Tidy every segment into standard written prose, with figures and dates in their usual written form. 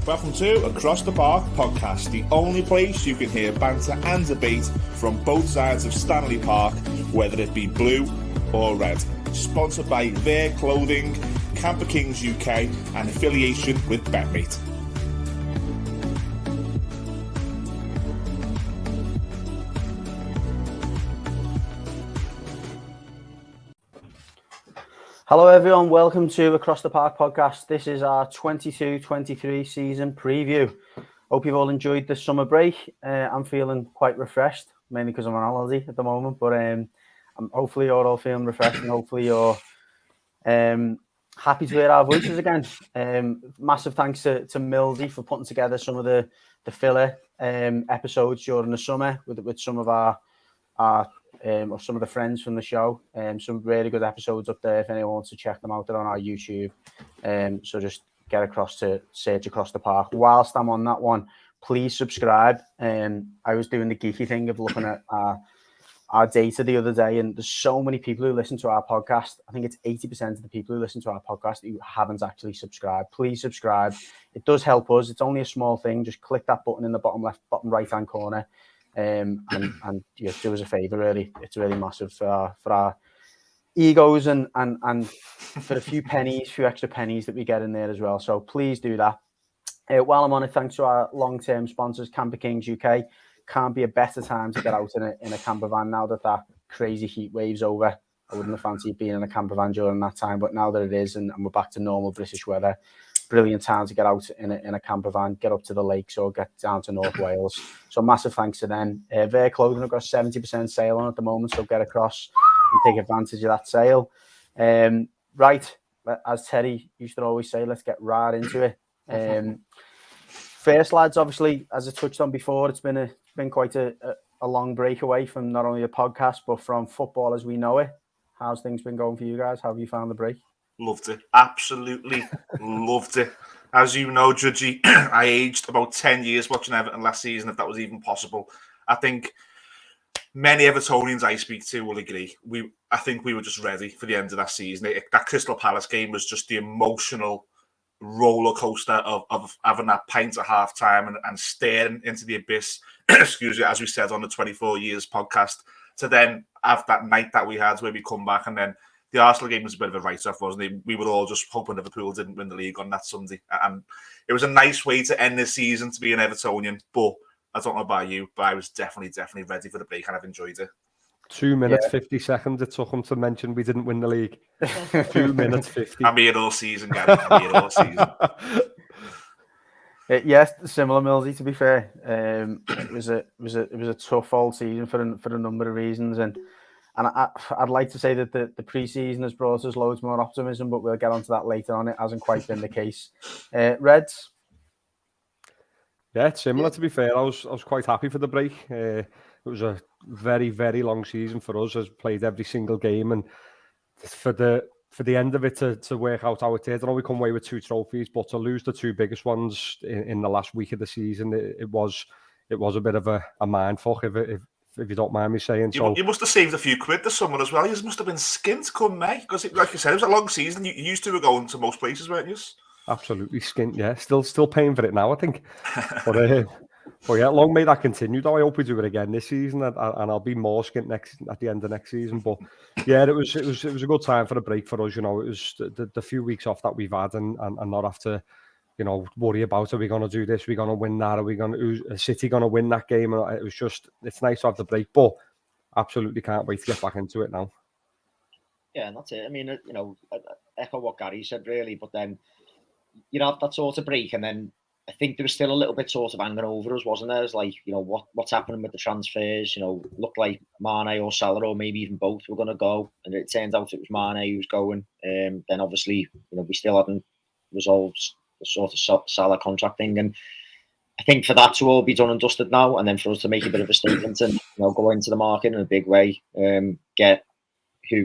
Welcome to Across the Park podcast, the only place you can hear banter and debate from both sides of Stanley Park, whether it be blue or red. Sponsored by Their Clothing, Camper Kings UK, and affiliation with BetMate. Hello everyone, welcome to Across the Park podcast. This is our 22-23 season preview. Hope you've all enjoyed the summer break. I'm feeling quite refreshed, mainly because I'm on holiday at the moment, but hopefully you're all feeling refreshed and hopefully you're happy to hear our voices again. Massive thanks to Mildy for putting together some of the filler episodes during the summer with some of our or some of the friends from the show. Some really good episodes up there if anyone wants to check them out. They're on our YouTube. So just get across to search Across the Park. Whilst I'm on that one, please subscribe. I was doing the geeky thing of looking at our data the other day, and there's so many people who listen to our podcast. I think it's 80% of the people who listen to our podcast who haven't actually subscribed. Please subscribe. It does help us. It's only a small thing. Just click that button in the bottom right hand corner. And yeah, do us a favour, really. It's really massive for our egos and for a few extra pennies that we get in there as well. So please do that. While I'm on it, thanks to our long-term sponsors, Camper Kings UK. Can't be a better time to get out in a camper van now that crazy heat wave's over. I wouldn't have fancied being in a camper van during that time, but now that it is and we're back to normal British weather, brilliant time to get out in a camper van, get up to the lakes or get down to North Wales. So massive thanks to them. Their Clothing have got 70% sale on at the moment, so get across and take advantage of that sale. Right, as Terry used to always say, let's get right into it. First, lads, obviously, as I touched on before, it's been quite a long break away from not only the podcast, but from football as we know it. How's things been going for you guys? How have you found the break? Loved it. Absolutely loved it. As you know, Judgy, I aged about 10 years watching Everton last season, if that was even possible. I think many Evertonians I speak to will agree. I think we were just ready for the end of that season. That Crystal Palace game was just the emotional roller coaster of having that pint at half time and staring into the abyss, excuse me, as we said on the 24 years podcast, to then have that night that we had where we come back. And then the Arsenal game was a bit of a write-off, wasn't it? We were all just hoping Liverpool didn't win the league on that Sunday. And it was a nice way to end the season to be an Evertonian. But I don't know about you, but I was definitely ready for the break and I've enjoyed it. 2 minutes, 50 seconds it took him to mention we didn't win the league. 2 minutes, 50. I'm here all season, Gary. I'm here all season. Yes, similar, Millsy, to be fair. It was a tough old season for a number of reasons. And I'd like to say that the pre-season has brought us loads more optimism, but we'll get onto that later on. It hasn't quite been the case. Reds? Yeah, it's similar, to be fair. I was quite happy for the break. It was a very, very long season for us. As played every single game, and for the end of it to work out how it did. I know we come away with 2 trophies, but to lose the 2 biggest ones in the last week of the season, it was a bit of a mindfuck, if you don't mind me saying. You must have saved a few quid this summer as well. You must have been skint come May, because like you said, it was a long season. You used to be going to most places, weren't you? Absolutely skint, yeah. Still paying for it now, I think. But yeah, long may that continue, though. I hope we do it again this season, and I'll be more skint at the end of next season. But yeah, it was a good time for a break for us. You know, it was the few weeks off that we've had, and not have to, you know, worry about, are we going to do this? Are we going to win that? Is City going to win that game? And it's nice to have the break, but absolutely can't wait to get back into it now. Yeah, and that's it. I mean, you know, I echo what Gary said, really, but then you have that sort of break, and then I think there was still a little bit sort of hanging over us, wasn't there? It's like, you know, what's happening with the transfers? You know, looked like Mane or Salah or maybe even both were going to go, and it turns out it was Mane who was going. Then obviously, you know, we still hadn't resolved the sort of Salah contract thing, and I think for that to all be done and dusted now, and then for us to make a bit of a statement and, you know, go into the market in a big way, get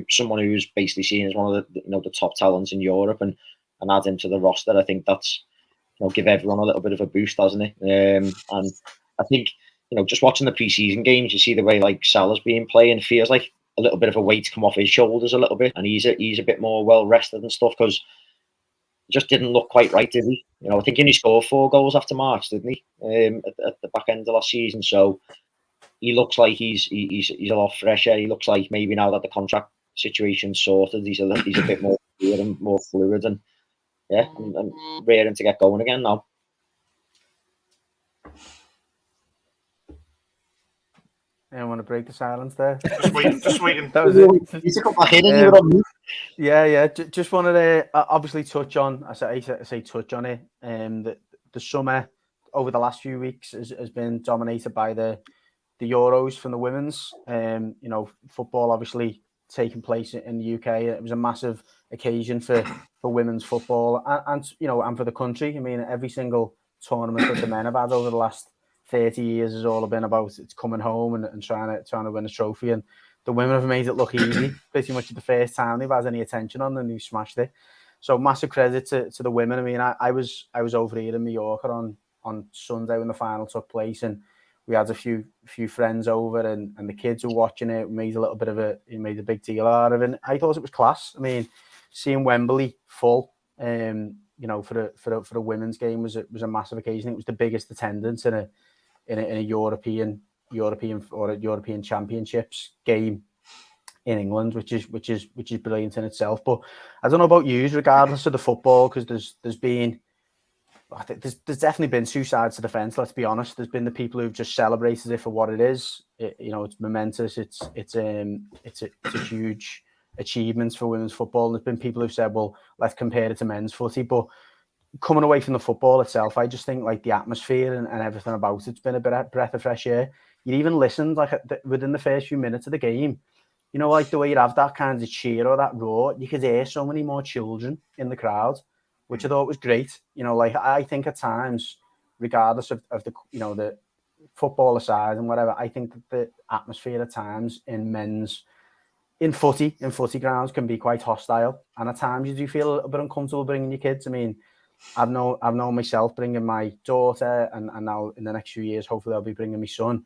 someone who's basically seen as one of the, you know, the top talents in Europe, and add him to the roster. I think that's, you know, give everyone a little bit of a boost, doesn't it? And I think, you know, just watching the pre-season games, you see the way like Salah's being playing, it feels like a little bit of a weight come off his shoulders a little bit, and he's a bit more well rested and stuff, because just didn't look quite right, did he? You know, I think he only scored 4 goals after March, didn't he? At the back end of last season, so he looks like he's a lot fresher. He looks like maybe now that the contract situation's sorted, he's a bit more clear and more fluid, and yeah, and raring to get going again now. I want to break the silence there. Just waiting. That was it. You took my head and you were on mute. Yeah. Just wanted to obviously touch on. I say touch on it. The summer over the last few weeks has been dominated by the Euros from the women's. You know, football obviously taking place in the UK. It was a massive occasion for women's football and you know, and for the country. I mean, every single tournament that the men have had over the last 30 years has all been about it's coming home and trying to win a trophy, and the women have made it look easy pretty much the first time they've had any attention on, and they've smashed it. So massive credit to the women. I mean, I was over here in Mallorca on Sunday when the final took place, and we had a few friends over, and the kids were watching it. We made a big deal out of it. And I thought it was class. I mean, seeing Wembley full, you know, for a women's game was a massive occasion. It was the biggest attendance in a European or a European Championships game in England, which is brilliant in itself. But I don't know about you, regardless of the football, because there's definitely been two sides to the fence. Let's be honest. There's been the people who've just celebrated it for what it is. You know, it's momentous. It's a huge achievement for women's football. And there's been people who've said, well, let's compare it to men's footy. But coming away from the football itself, I just think like the atmosphere and everything about it's been a breath of fresh air. You even listened like within the first few minutes of the game, you know, like the way you have that kind of cheer or that roar, you could hear so many more children in the crowd, which I thought was great. You know, like I think at times, regardless of the, you know, the football aside and whatever, I think that the atmosphere at times in footy grounds can be quite hostile, and at times you do feel a little bit uncomfortable bringing your kids. I mean, I've known myself bringing my daughter, and now in the next few years, hopefully I'll be bringing my son.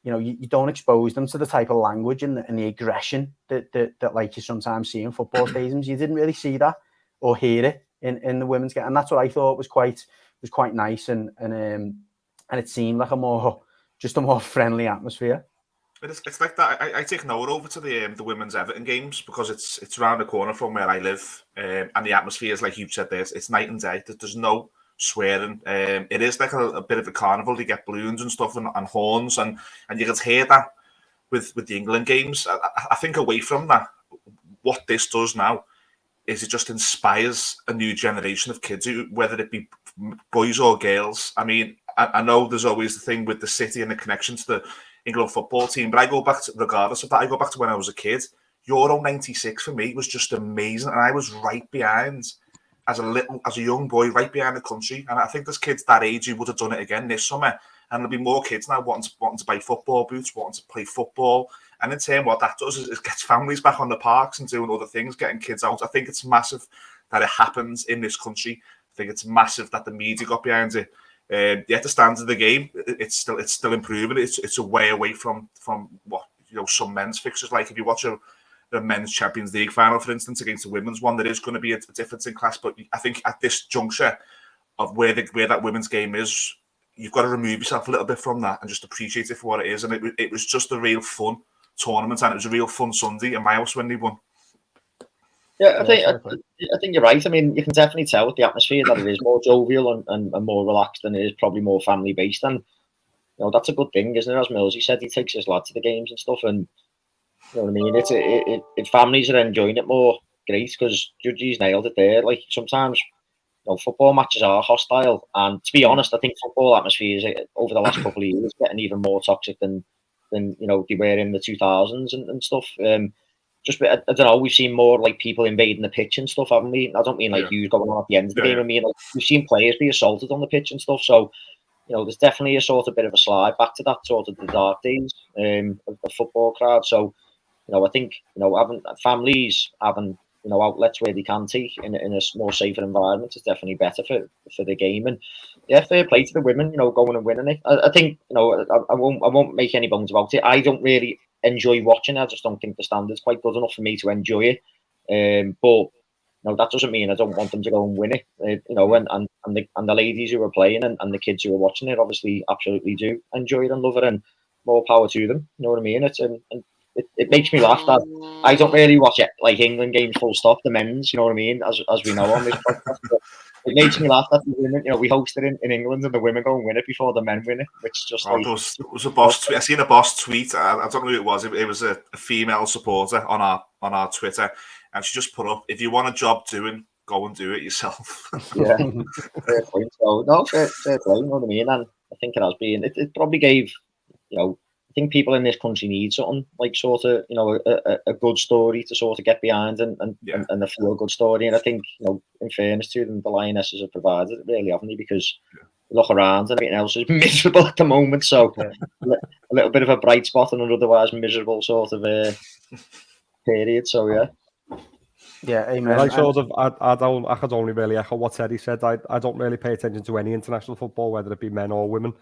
You know, you don't expose them to the type of language and the aggression that like you sometimes see in football stadiums. You didn't really see that or hear it in the women's game, and that's what I thought was quite nice, and it seemed like a more friendly atmosphere. It's like that. I take Noah over to the women's Everton games because it's around the corner from where I live, and the atmosphere is like you said there. It's night and day. There's no swearing. It is like a bit of a carnival. They get balloons and stuff and horns, and you can hear that with the England games. I think away from that, what this does now is it just inspires a new generation of kids, whether it be boys or girls. I mean, I know there's always the thing with the city and the connection to the England football team, but I go back to, regardless of that, I go back to when I was a kid. Euro 96 for me was just amazing, and I was right behind as a young boy, right behind the country. And I think there's kids that age who would have done it again this summer, and there'll be more kids now wanting to buy football boots, wanting to play football. And in turn, what that does is it gets families back on the parks and doing other things, getting kids out. I think it's massive that it happens in this country. I think it's massive that the media got behind it. The standard of the game, it's still improving. It's a way away from what, you know, some men's fixtures. Like if you watch the men's Champions League final, for instance, against the women's one, there is going to be a difference in class. But I think at this juncture of where that women's game is, you've got to remove yourself a little bit from that and just appreciate it for what it is. And it was just a real fun tournament, and it was a real fun Sunday in my house when they won. Yeah, I think you're right. I mean, you can definitely tell with the atmosphere that it is more jovial and more relaxed, and it is probably more family based. And you know, that's a good thing, isn't it? As Millsy said, he takes his lad to the games and stuff, and you know what I mean. If families are enjoying it more, great, because Judgy's nailed it there. Like sometimes, you know, football matches are hostile, and to be honest, I think football atmospheres over the last couple of years getting even more toxic than you know they were in the 2000s and stuff. Just I don't know, we've seen more like people invading the pitch and stuff, haven't we? I don't mean like you going on at the end of the game. I mean like we've seen players be assaulted on the pitch and stuff. So you know, there's definitely a sort of bit of a slide back to that sort of the dark days of the football crowd. So you know, I think you know having families having you know outlets where they can take in a more safer environment is definitely better for the game. And yeah, fair play to the women, you know, going and winning it. I think you know I won't make any bones about it. I don't really enjoy watching it. I just don't think the standard's quite good enough for me to enjoy it. But you that doesn't mean I don't want them to go and win it. And the ladies who are playing and the kids who are watching it obviously absolutely do enjoy it and love it, and more power to them. You know what I mean? It makes me laugh that I don't really watch it like England games full stop, the men's, you know what I mean, as we know on this podcast. But it makes me laugh that the women, we host it in England and the women go and win it before the men win it, which just there was a boss tweet. I seen a boss tweet. I don't know who it was. It was a female supporter on our Twitter, and she just put up, "If you want a job doing, go and do it yourself." Yeah, fair point. So no, fair play. You know what I mean? And I think it has been. It probably gave, I think people in this country need something like sort of, a good story to sort of get behind and a feel good story. And I think, in fairness to them, the Lionesses have provided it, really, haven't they? Because look around and everything else is miserable at the moment. So a little bit of a bright spot in an otherwise miserable sort of period. So yeah. Yeah, amen. I could only really echo what Teddy said. I don't really pay attention to any international football, whether it be men or women.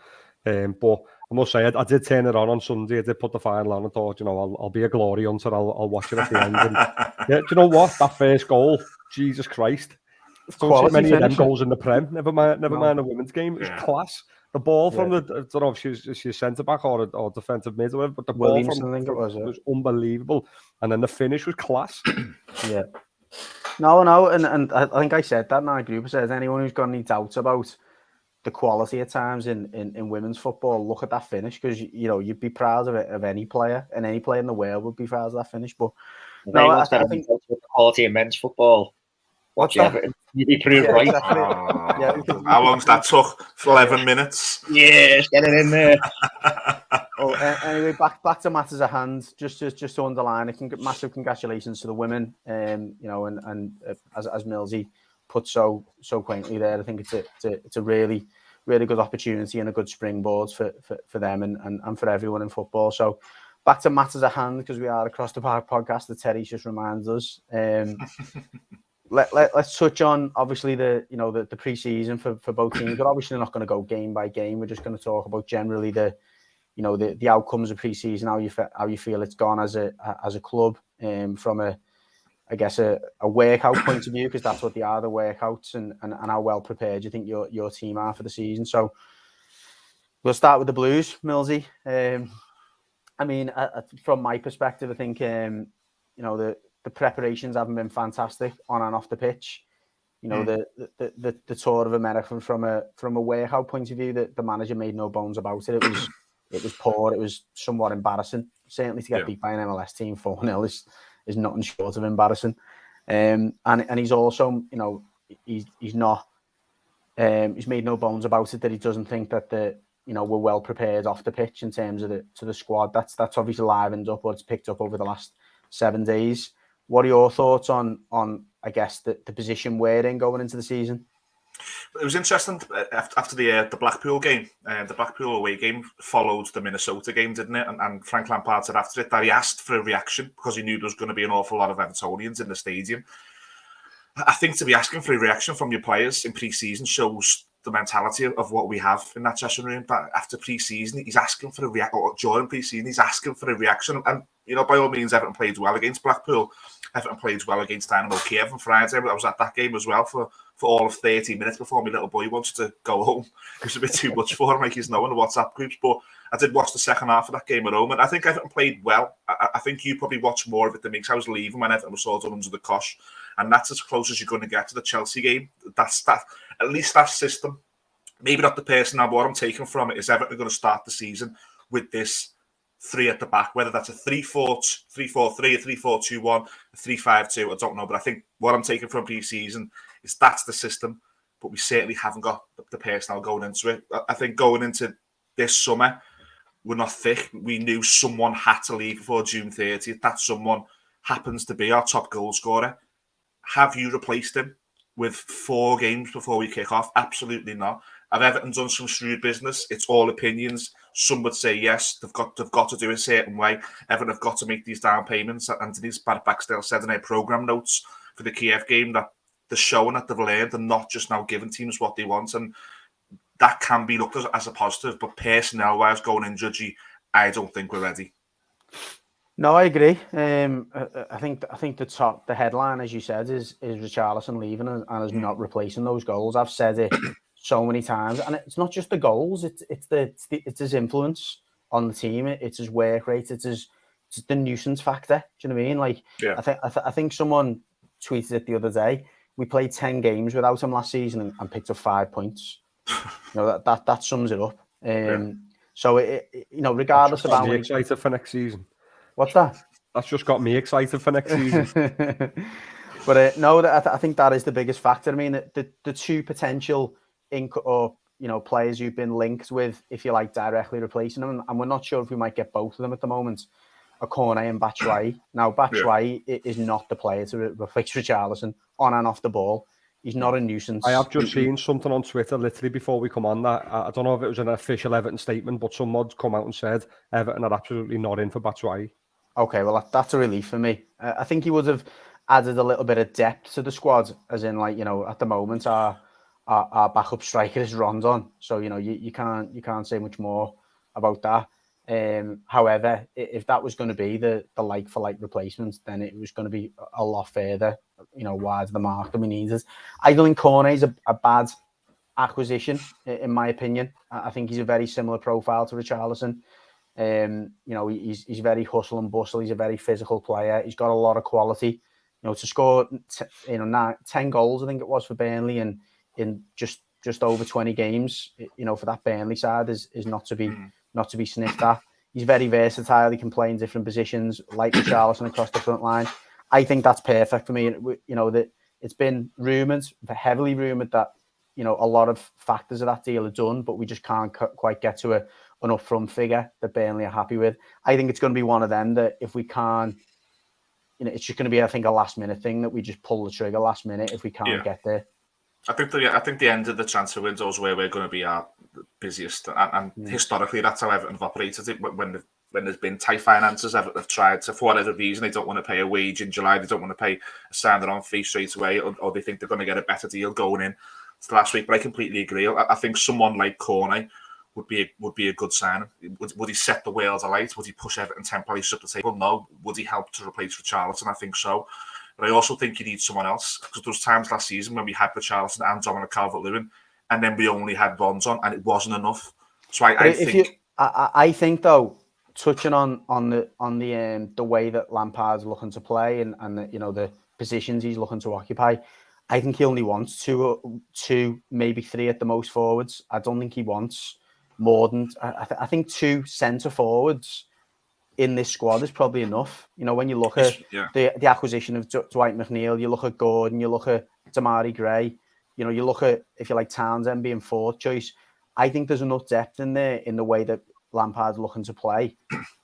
But I must say, I did turn it on Sunday. I did put the final on and thought, I'll be a glory hunter. I'll watch it at the end. And yeah, do you know what? That first goal, Jesus Christ! Don't see many of them goals in the Prem. Never mind a women's game. It was class. The ball from I don't know if she's centre back or defensive mid or whatever, but the ball was unbelievable. And then the finish was class. Yeah. No, and I think I said that in our group. I said, anyone who's got any doubts about the quality at times in women's football, look at that finish, because you'd be proud of it, of any player, and any player in the world would be proud of that finish. But no, I think the quality of men's football. What's that? You'd be proved right. Exactly. How long's that took? For 11 minutes. Yes, get it in there. Well, anyway, back to matters at hand. Just to underline, massive congratulations to the women. And as Millsy put so quaintly there, I think it's a really, really good opportunity and a good springboard for them and for everyone in football. So back to matters at hand, because we are across the park podcast that Terry just reminds us. Let's touch on obviously the pre-season for both teams. We're obviously not going to go game by game. We're just going to talk about generally the outcomes of pre-season, how you feel it's gone as a club, from a workout point of view, because that's what they are, the workouts, and how well prepared you think your team are for the season. So we'll start with the Blues, Millsy. I mean, from my perspective, I think the preparations haven't been fantastic on and off the pitch. The tour of America from a workout point of view, the manager made no bones about it. It was poor. It was somewhat embarrassing. Certainly to get beat by an MLS team 4-0 is nothing short of embarrassing. And he's also, he's not. He's made no bones about it that he doesn't think that we're well prepared off the pitch in terms of the squad. That's obviously livened up, or it's picked up over the last 7 days. What are your thoughts on I guess the position we're in going into the season? It was interesting after the Blackpool game. The Blackpool away game followed the Minnesota game, didn't it? And Frank Lampard said after it that he asked for a reaction because he knew there was going to be an awful lot of Evertonians in the stadium. I think to be asking for a reaction from your players in pre-season shows the mentality of what we have in that dressing room. But after pre-season, he's asking for a reaction, or during pre-season, he's asking for a reaction. And, by all means, Everton played well against Blackpool. Everton played well against Dynamo Kiev on Friday. I was at that game as well for all of 30 minutes before my little boy wanted to go home. It was a bit too much for him, like he's now in the WhatsApp groups. But I did watch the second half of that game at home, and I think Everton played well. I think you probably watched more of it than me, because I was leaving when Everton was sort of under the cosh. And that's as close as you're going to get to the Chelsea game. That's that. At least that system. Maybe not the personnel, but what I'm taking from it is Everton going to start the season with this 3 at the back, whether that's a 3-4-3, a 3-4-2-1, a 3-5-2, I don't know. But I think what I'm taking from pre-season is that's the system, but we certainly haven't got the personnel going into it. I think going into this summer, we're not thick. We knew someone had to leave before June 30th. That someone happens to be our top goal scorer. Have you replaced him with 4 games before we kick off? Absolutely not. Have Everton done some shrewd business? It's all opinions. Some would say yes, they've got to do it a certain way. Everton have got to make these down payments. And Denise Barbackstale said in her programme notes for the Kiev game that they're showing that they've learned and not just now giving teams what they want. And that can be looked at as a positive. But personnel-wise, going in, Judgy, I don't think we're ready. No, I agree. I think the headline, as you said, is Richarlison leaving and is not replacing those goals. I've said it so many times, and it's not just the goals; it's his influence on the team. It's his work rate. It's the nuisance factor. Do you know what I mean? Like, Yeah. I think someone tweeted it the other day. We played 10 games without him last season and picked up 5 points. That sums it up. So regardless That's just got about me when excited for next season. What's that? That's just got me excited for next season. But no, I think that is the biggest factor. I mean, the two potential players who've been linked with, if you like, directly replacing them, and we're not sure if we might get both of them at the moment, are Cornet and Batshuayi. Now, Batshuayi is not the player to replace Richarlison on and off the ball. He's not a nuisance. I have just seen something on Twitter literally before we come on that I don't know if it was an official Everton statement, but some mods come out and said Everton are absolutely not in for Batshuayi. Okay, well, that's a relief for me. I think he would have added a little bit of depth to the squad, as in, like, at the moment our backup striker is Rondon, so you can't say much more about that. However, if that was going to be the like for like replacement, then it was going to be a lot further, wide of the mark than we needed. I don't think Cornet's a bad acquisition, in my opinion. I think he's a very similar profile to Richarlison. He's very hustle and bustle. He's a very physical player. He's got a lot of quality. To score 10 goals, I think it was, for Burnley in just over 20 games. For that Burnley side is not to be sniffed at. He's very versatile. He can play in different positions, like Richarlison across the front line. I think that's perfect for me. That it's been heavily rumoured that a lot of factors of that deal are done, but we just can't quite get to an upfront figure that Burnley are happy with. I think it's going to be one of them that if we can't, it's just going to be, I think, a last minute thing that we just pull the trigger last minute if we can't get there. I think the end of the transfer window is where we're going to be our busiest, and historically that's how Everton have operated it. When there's been tight finances, Everton have tried to, for whatever reason, they don't want to pay a wage in July, they don't want to pay a sign-on fee straight away, or they think they're going to get a better deal going in to last week. But I completely agree. I think someone like Cornet would be a good sign. Would he set the world alight? Would he push Everton 10 places up the table? No. Would he help to replace Richarlison? I think so. But I also think you need someone else, because there was times last season when we had Richarlison and Dominic Calvert-Lewin, and then we only had Rondon, and it wasn't enough. So I think though, touching on the way that Lampard's looking to play and the positions he's looking to occupy, I think he only wants two, maybe 3 at the most forwards. I don't think he wants more than. I think 2 centre forwards in this squad is probably enough. When you look at the acquisition of Dwight McNeil, you look at Gordon, you look at Damari Gray, you look at, if you like, Townsend being 4th choice. I think there's enough depth in there in the way that Lampard's looking to play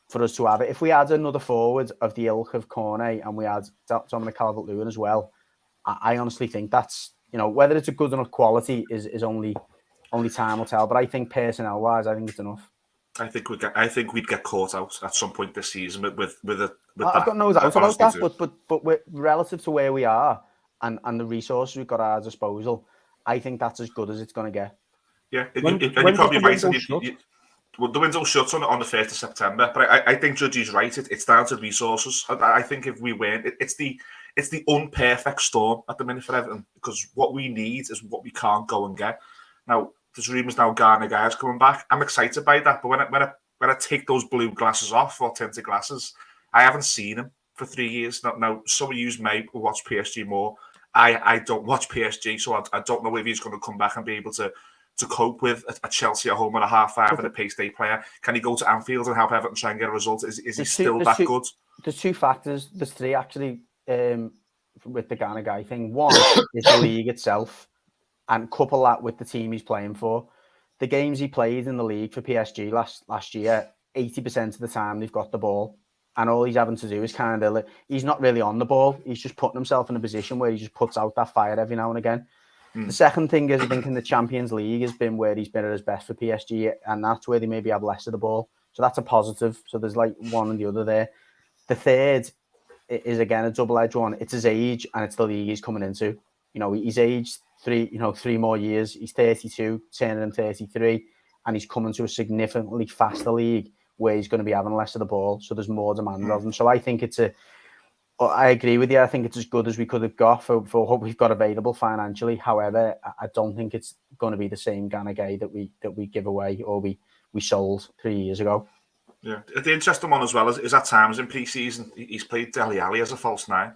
for us to have it. If we add another forward of the ilk of Cornet and we add Dominic Calvert-Lewin as well, I honestly think that's, whether it's a good enough quality is only time will tell. But I think personnel-wise, I think it's enough. I think we'd get caught out at some point this season with that. I've got no doubt about that. But relative to where we are and the resources we've got at our disposal, I think that's as good as it's going to get. Yeah, and you're probably right. The window shuts on the 1st of September, but I think Judgy's right. It's down to resources. I think if we win, it's the unperfect storm at the minute for Everton, because what we need is what we can't go and get. Now, there's rumours now Gueye coming back. I'm excited by that, but when I take those blue glasses off, or tinted glasses, I haven't seen him for 3 years. Now some of you may watch PSG more. I don't watch PSG, so I don't know if he's going to come back and be able to cope with a Chelsea at home at a 5:30 and a pace day player. Can he go to Anfield and help Everton try and get a result? Is he still that good? There's 2 factors. There's 3 actually with the Gueye thing. One is the league itself, and couple that with the team he's playing for. The games he played in the league for PSG last year, 80% of the time they've got the ball, and all he's having to do is he's not really on the ball. He's just putting himself in a position where he just puts out that fire every now and again. The second thing is, I think in the Champions League has been where he's been at his best for PSG, and that's where they maybe have less of the ball. So that's a positive. So there's like one and the other there. The third is, again, a double-edged one. It's his age and it's the league he's coming into. He's aged 3 more years. He's 32, turning 33, and he's coming to a significantly faster league where he's going to be having less of the ball, so there's more demand of him. So I think I agree with you. I think it's as good as we could have got for what we've got available financially. However, I don't think it's going to be the same Gueye that we give away or we sold 3 years ago. Yeah, the interesting one as well is at times in pre-season he's played Dele Alli as a false nine.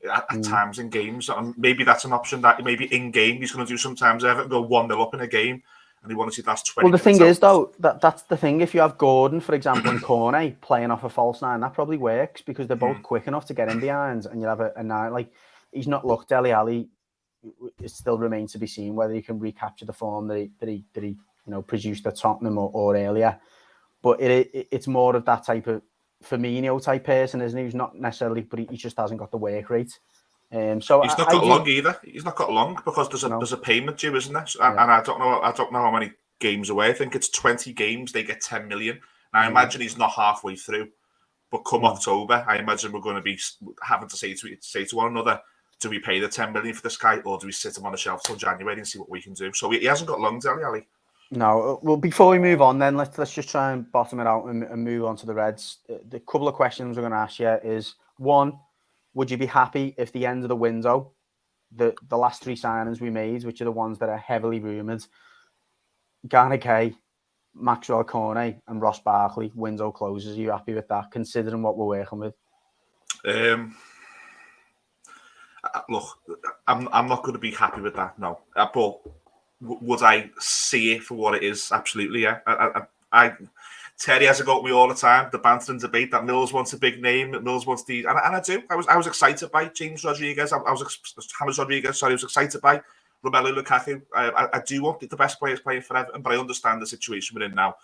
At times in games, and maybe that's an option that maybe in game he's going to do sometimes. Everton go 1-0 up in a game, and he wants to see that's 20. Well, the thing is though, that's the thing. If you have Gordon, for example, and Cornet playing off a false nine, that probably works because they're both quick enough to get in behind, and you have a nine. Like he's not looked Dele Alli. It still remains to be seen whether he can recapture the form that he produced at Tottenham or earlier. But it's more of that type of Firmino type person, isn't he? Who's not necessarily, but he just hasn't got the work rate. So he's not got long either. He's not got long because there's a payment due, isn't there? And I don't know how many games away. I think it's 20 games. They get 10 million. Now I imagine he's not halfway through, but come October, I imagine we're going to be having to say to one another, do we pay the 10 million for this guy, or do we sit him on the shelf till January and see what we can do? So he hasn't got long, Dele Alli. No, well, before we move on, then let's just try and bottom it out and move on to the Reds. The couple of questions we're going to ask you is: one, would you be happy if the end of the window, the last 3 signings we made, which are the ones that are heavily rumoured, Gueye, Maxwell Cornet, and Ross Barkley, window closes? Are you happy with that, considering what we're working with? Look, I'm not going to be happy with that. No, but would I see it for what it is? Absolutely, yeah. Terry has a go at me all the time. The banter and debate that Mills wants a big name, that Mills wants these, and I do. I was excited by James Rodriguez. I was excited by Romelu Lukaku. I do want the best players playing for Everton, but I understand the situation we're in now.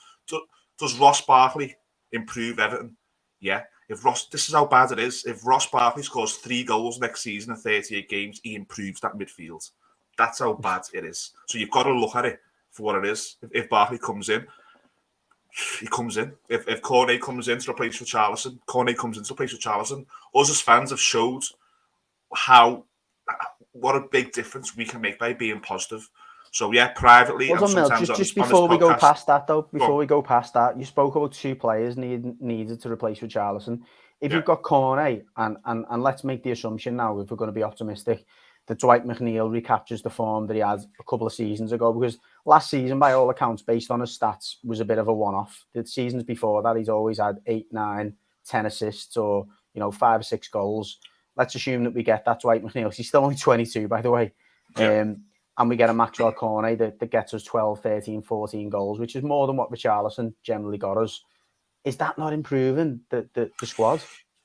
Does Ross Barkley improve Everton? Yeah. This is how bad it is. If Ross Barkley scores 3 goals next season in 38 games, he improves that midfield. That's how bad it is. So you've got to look at it for what it is. If Barkley comes in, he comes in. If Cornet comes in to replace Richarlison, us as fans have showed what a big difference we can make by being positive. So yeah, privately, well, and sometimes just before we go past that, though, you spoke about 2 players needed to replace Richarlison. If you've got Cornet, and let's make the assumption now, if we're going to be optimistic, that Dwight McNeil recaptures the form that he had a couple of seasons ago, because last season, by all accounts, based on his stats, was a bit of a one-off. The seasons before that, he's always had 8, 9, 10 assists or 5 or 6 goals. Let's assume that we get that Dwight McNeil. He's still only 22, by the way. Yeah. And we get a Maxwell Cornet that gets us 12, 13, 14 goals, which is more than what Richarlison generally got us. Is that not improving the squad?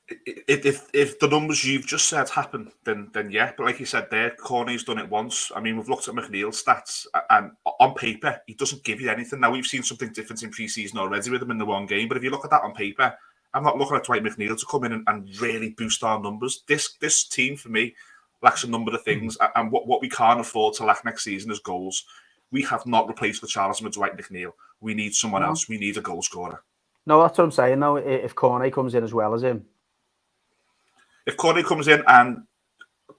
If the numbers you've just said happen, then yeah. But like you said there, Cornet's done it once. I mean, we've looked at McNeil's stats, and on paper, he doesn't give you anything. Now, we've seen something different in pre-season already with him in the one game, but if you look at that on paper, I'm not looking at Dwight McNeil to come in and really boost our numbers. This team, for me, lacks a number of things, and what we can't afford to lack next season is goals. We have not replaced Richarlison with Dwight McNeil. We need someone else. We need a goal scorer. No, that's what I'm saying, though. If Cornet comes in as well as him. If Cornet comes in and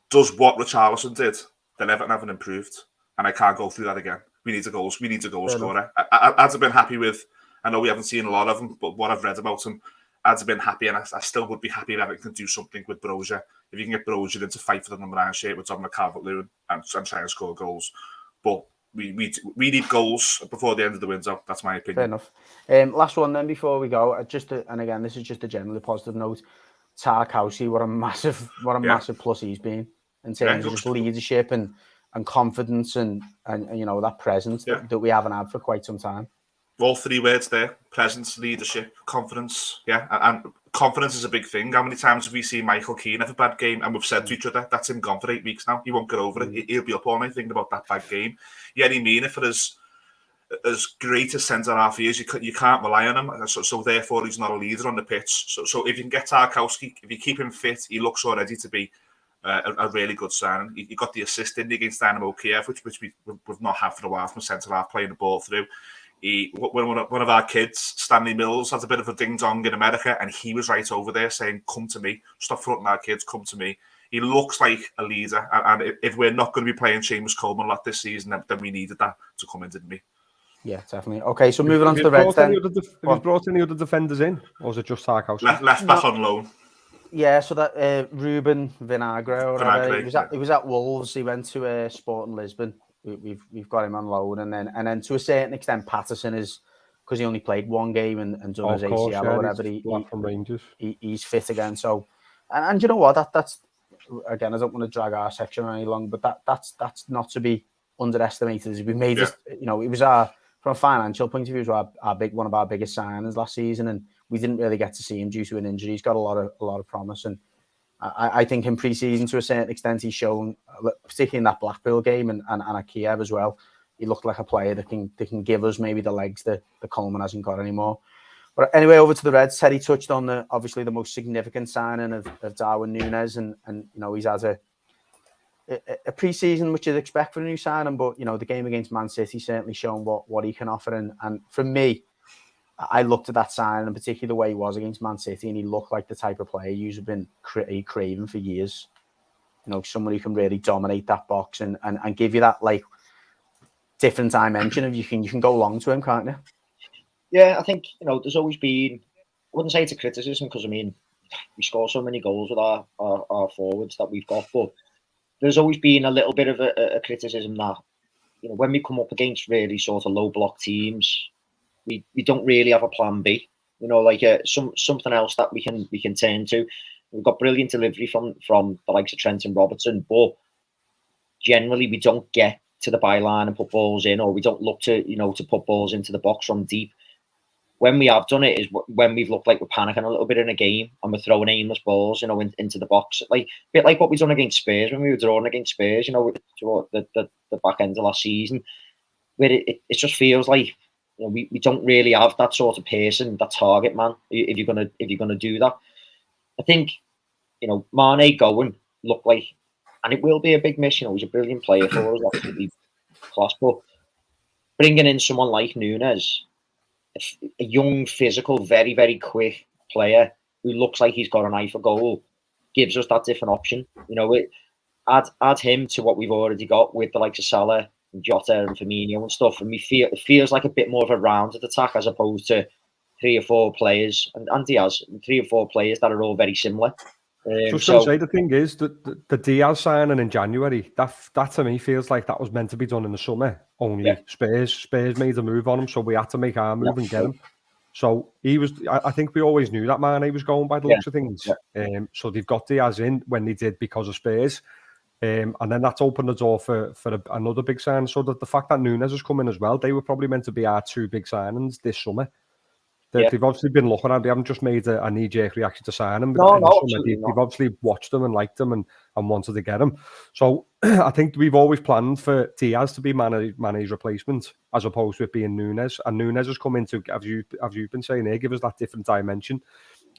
does what Richarlison did, then Everton haven't improved. And I can't go through that again. We need a goal scorer. I'd have been happy with, I know we haven't seen a lot of him, but what I've read about him, I'd have been happy, and I still would be happy if Everton can do something with Brozier. If you can get Brozier in to fight for the number 9 shirt with Dominic Calvert-Lewin and try and score goals. But we need goals before the end of the window. That's my opinion. Fair enough. Last one then before we go. And again, this is just a generally positive note. Tarkowski, what a massive plus he's been in terms of his leadership and confidence and that presence that we haven't had for quite some time. All 3 words there: presence, leadership, confidence. Yeah, and confidence is a big thing. How many times have we seen Michael Keane have a bad game and we've said to each other, that's him gone for 8 weeks now, he won't get over it, he'll be up all night thinking about that bad game. Yerry Mina, for as great a centre-half he is, you can't rely on him, so therefore he's not a leader on the pitch. So if you can get Tarkowski, if you keep him fit, he looks already to be a really good signing. He got the assist in against Dynamo Kiev, which we've not had for a while from centre-half, playing the ball through. One of our kids, Stanley Mills, had a bit of a ding-dong in America, and he was right over there saying, come to me, stop fronting our kids, come to me. He looks like a leader, and if we're not going to be playing Seamus Coleman a lot this season, then we needed that to come in, didn't we? Yeah, definitely. Okay, so moving on Have to the Reds then. Have you brought any other defenders in, or is it just Tarkowski? Left back on loan. Yeah, so that Ruben Vinagre or whatever. Vinagre, He was at Wolves. He went to Sporting Lisbon. We've got him on loan, and then to a certain extent, Patterson is, because he only played one game and done his ACL or whatever. From Rangers. He's fit again. So, and you know what? That's again, I don't want to drag our section any longer, but that's not to be underestimated. We made this, it was from a financial point of view, it was one of our biggest signings last season, and we didn't really get to see him due to an injury. He's got a lot of promise, and I think in pre-season to a certain extent he's shown, particularly in that Blackpool game and at Kiev as well, he looked like a player that can give us maybe the legs that the Coleman hasn't got anymore. But anyway, over to the Reds. Teddy touched on obviously the most significant signing of Darwin Núñez, and he's had a pre-season which you'd expect for a new signing, but the game against Man City certainly shown what he can offer, and for me, I looked at that signing, and particularly the way he was against Man City, and he looked like the type of player you've been craving for years. Someone who can really dominate that box and give you that like different dimension of you can go long to him, can't you? Yeah, I think there's always been. I wouldn't say it's a criticism because we score so many goals with our forwards that we've got, but there's always been a little bit of a criticism that when we come up against really sort of low block teams, we don't really have a plan B. Like something else that we can turn to. We've got brilliant delivery from the likes of Trent and Robertson, but generally we don't get to the byline and put balls in, or we don't look to to put balls into the box from deep. When we have done it is when we've looked like we're panicking a little bit in a game and we're throwing aimless balls, into the box, like a bit like what we done against Spurs when we were drawing against Spurs, toward the back end of last season, where it just feels like we don't really have that sort of person, that target man. If you're gonna do that, I think Mane going looked like, and it will be a big miss. He's a brilliant player for us, absolutely class, but bringing in someone like Núñez, a young, physical, very, very quick player who looks like he's got an eye for goal, gives us that different option. Add him to what we've already got with the likes of Salah and Jota and Firmino and stuff, and it feels like a bit more of a rounded attack as opposed to 3 or 4 players, and Diaz, 3 or 4 players that are all very similar. So say the thing is that the Diaz signing in January, that to me feels like that was meant to be done in the summer. Only Spurs made a move on him, so we had to make our move and get him. So he was. I think we always knew that Mane was going by the looks of things. So they've got Diaz in when they did because of Spurs, and then that's opened the door for another big sign. So that the fact that Núñez has come in as well, they were probably meant to be our 2 big signings this summer. They've obviously been looking at. They haven't just made a knee-jerk reaction to sign him. They've obviously watched them and liked them and wanted to get him. So I think we've always planned for Diaz to be Mane's replacement as opposed to it being Núñez. And Núñez has come in to, as you've been saying here, give us that different dimension.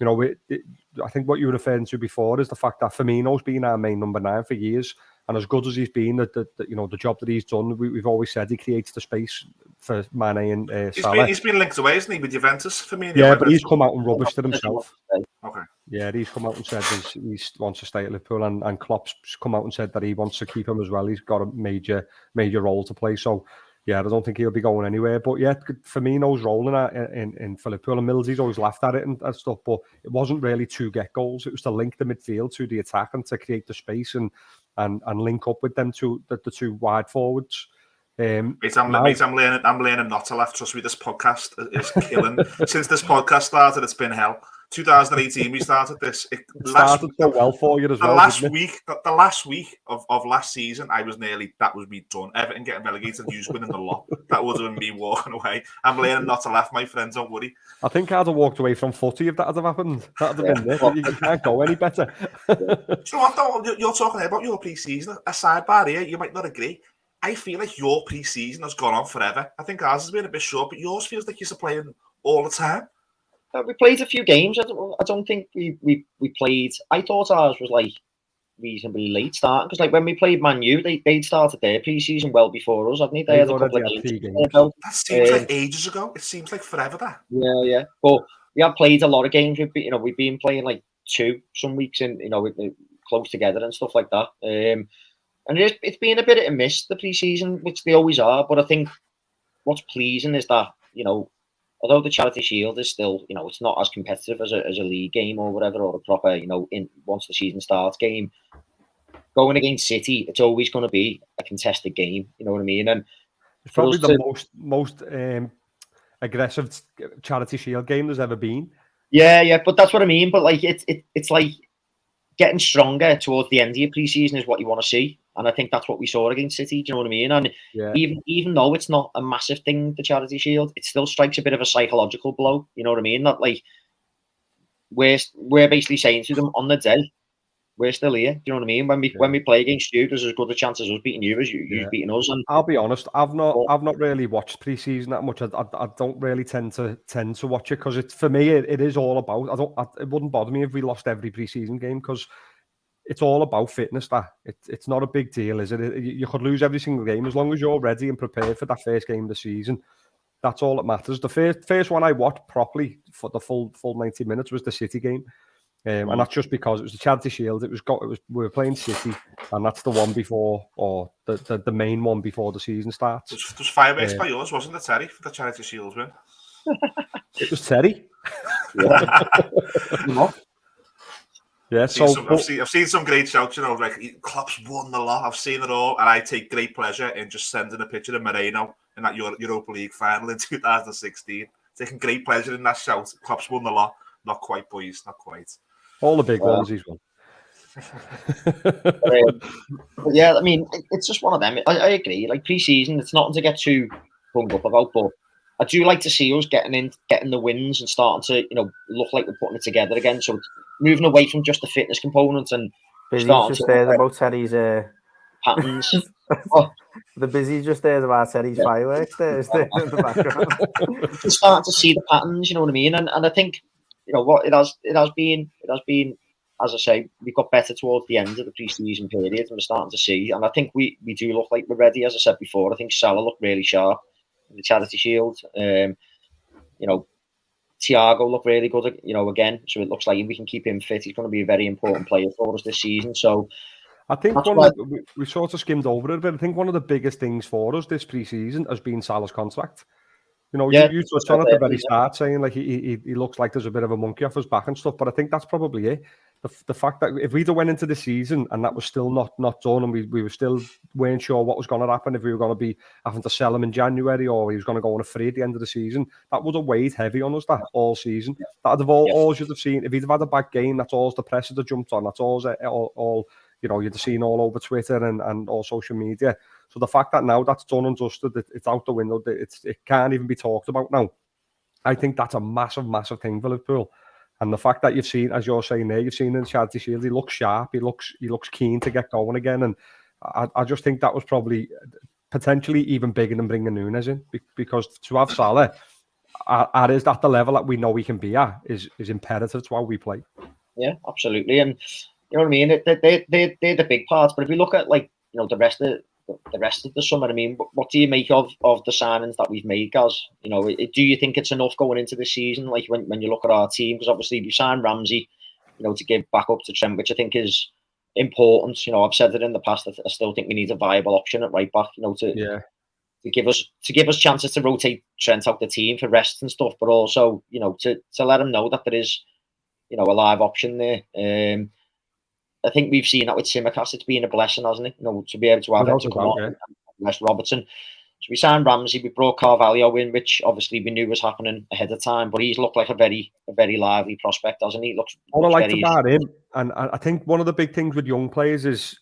I think what you were referring to before is the fact that Firmino's been our main number 9 for years. And as good as he's been, the job that he's done, we've always said he creates the space for Mane and Salah. He's been linked away, isn't he, with Juventus? Firmino, yeah, but he's come out and rubbished it himself. Okay. Yeah, he's come out and said he wants to stay at Liverpool, and Klopp's come out and said that he wants to keep him as well. He's got a major role to play. So, yeah, I don't think he'll be going anywhere. But yeah, Firmino's rolling in for Liverpool, and Millsy's always laughed at it and stuff. But it wasn't really to get goals; it was to link the midfield to the attack and to create the space and link up with them to the 2 wide forwards. I'm learning not to laugh. Trust me, this podcast is killing. Since this podcast started, it's been hell. 2018, we started this. It started so well for you as well. The last week of last season, that was me done. Everton getting relegated, you winning the lot. That would have been me walking away. I'm learning not to laugh, my friends. Don't worry. I think I'd have walked away from footy if that had happened. That'd have been it. You can't go any better. So what? You're talking about your pre-season. A sidebar here. You might not agree. I feel like your pre-season has gone on forever. I think ours has been a bit short, but yours feels like you're playing all the time. We played a few games. I don't think we played. I thought ours was like reasonably late start because like when we played Man U, they'd started their pre-season well before us, haven't they? They had a couple of games. That seems like ages ago. It seems like forever. That. Yeah. But we have played a lot of games. We've been playing like 2 some weeks in close together and stuff like that. And it's been a bit of a miss, the pre-season, which they always are. But I think what's pleasing is that, you know, although the Charity Shield is still, you know, it's not as competitive as a league game or whatever, or a proper, you know, in once the season starts game. Going against City, it's always going to be a contested game. You know what I mean? And it's probably the most aggressive Charity Shield game there's ever been. Yeah, but that's what I mean. But like, it's like getting stronger towards the end of your pre-season is what you want to see, and I think that's what we saw against City. Do you know what I mean? And even though it's not a massive thing, the Charity Shield, it still strikes a bit of a psychological blow. You know what I mean? That like we're basically saying to them on the day, we're still here. Do you know what I mean? When we play against you, there's as good a chance as us beating you as you beating us. And I'll be honest, I've not really watched pre-season that much. I don't really tend to watch it because for me it is all about. It wouldn't bother me if we lost every pre-season game because it's all about fitness. It's not a big deal, is it? You could lose every single game as long as you're ready and prepared for that first game of the season. That's all that matters. The first one I watched properly for the full 90 minutes was the City game. And that's just because it was the Charity Shield. We were playing City, and that's the one before, or the main one before the season starts. It was fireworks by yours, wasn't it, Terry, for the Charity Shield win? It was Terry. Yeah. I've seen some great shouts. You know, like Klopp's won the lot. I've seen it all, and I take great pleasure in just sending a picture of Moreno in that Europa League final in 2016. Taking great pleasure in that shout. Klopp's won the lot. Not quite, boys. Not quite. All the big ones he's won. Yeah, I mean, it's just one of them. I agree. Like pre-season, it's nothing to get too hung up about, but I do like to see us getting the wins and starting to, you know, look like we're putting it together again. So it's moving away from just the fitness component and starting to say about Terry's patterns. The busy just there about Terry's fireworks there is there in the background. Just starting to see the patterns, you know what I mean? And I think, you know what, it has been, as I say, we got better towards the end of the pre-season period, and we're starting to see. And I think we do look like we're ready. As I said before, I think Salah looked really sharp in the Charity Shield. You know, Thiago looked really good. You know, again, so it looks like if we can keep him fit, he's going to be a very important player for us this season. So I think we sort of skimmed over it, but I think one of the biggest things for us this pre-season has been Salah's contract. You know, you touched on at the very start saying like he looks like there's a bit of a monkey off his back and stuff, but I think that's probably it. The fact that if we'd have went into the season and that was still not done, and we weren't sure what was going to happen, if we were going to be having to sell him in January or he was going to go on a free at the end of the season, that would have weighed heavy on us that all season. That'd have all you'd have seen. If he'd have had a bad game, that's all the press would have jumped on. That's all you know, you'd have seen all over Twitter and all social media. So the fact that now that's done and dusted, it's out the window, it can't even be talked about now. I think that's a massive, massive thing for Liverpool. And the fact that you've seen, as you're saying there, you've seen in the Charity Shield, he looks sharp, he looks keen to get going again. And I just think that was probably potentially even bigger than bringing Núñez in, because to have Salah at the level that we know he can be at is imperative to how we play. Yeah, absolutely. And you know what I mean? They're the big parts. But if we look at, like, you know, the rest of the summer, I mean, what do you make of the signings that we've made, guys? You know, do you think it's enough going into the season? Like when you look at our team, because obviously we signed Ramsey, you know, to give back up to Trent, which I think is important. You know, I've said it in the past. I still think we need a viable option at right back. You know, to give us chances to rotate Trent out the team for rest and stuff, but also, you know, to let him know that there is, you know, a live option there. I think we've seen that with Tsimikas. It's been a blessing, hasn't it? You know, to be able to have him to come on and West Robertson. So we signed Ramsey. We brought Carvalho in, which obviously we knew was happening ahead of time. But he's looked like a very lively prospect, hasn't he? What I liked about him, and I think one of the big things with young players is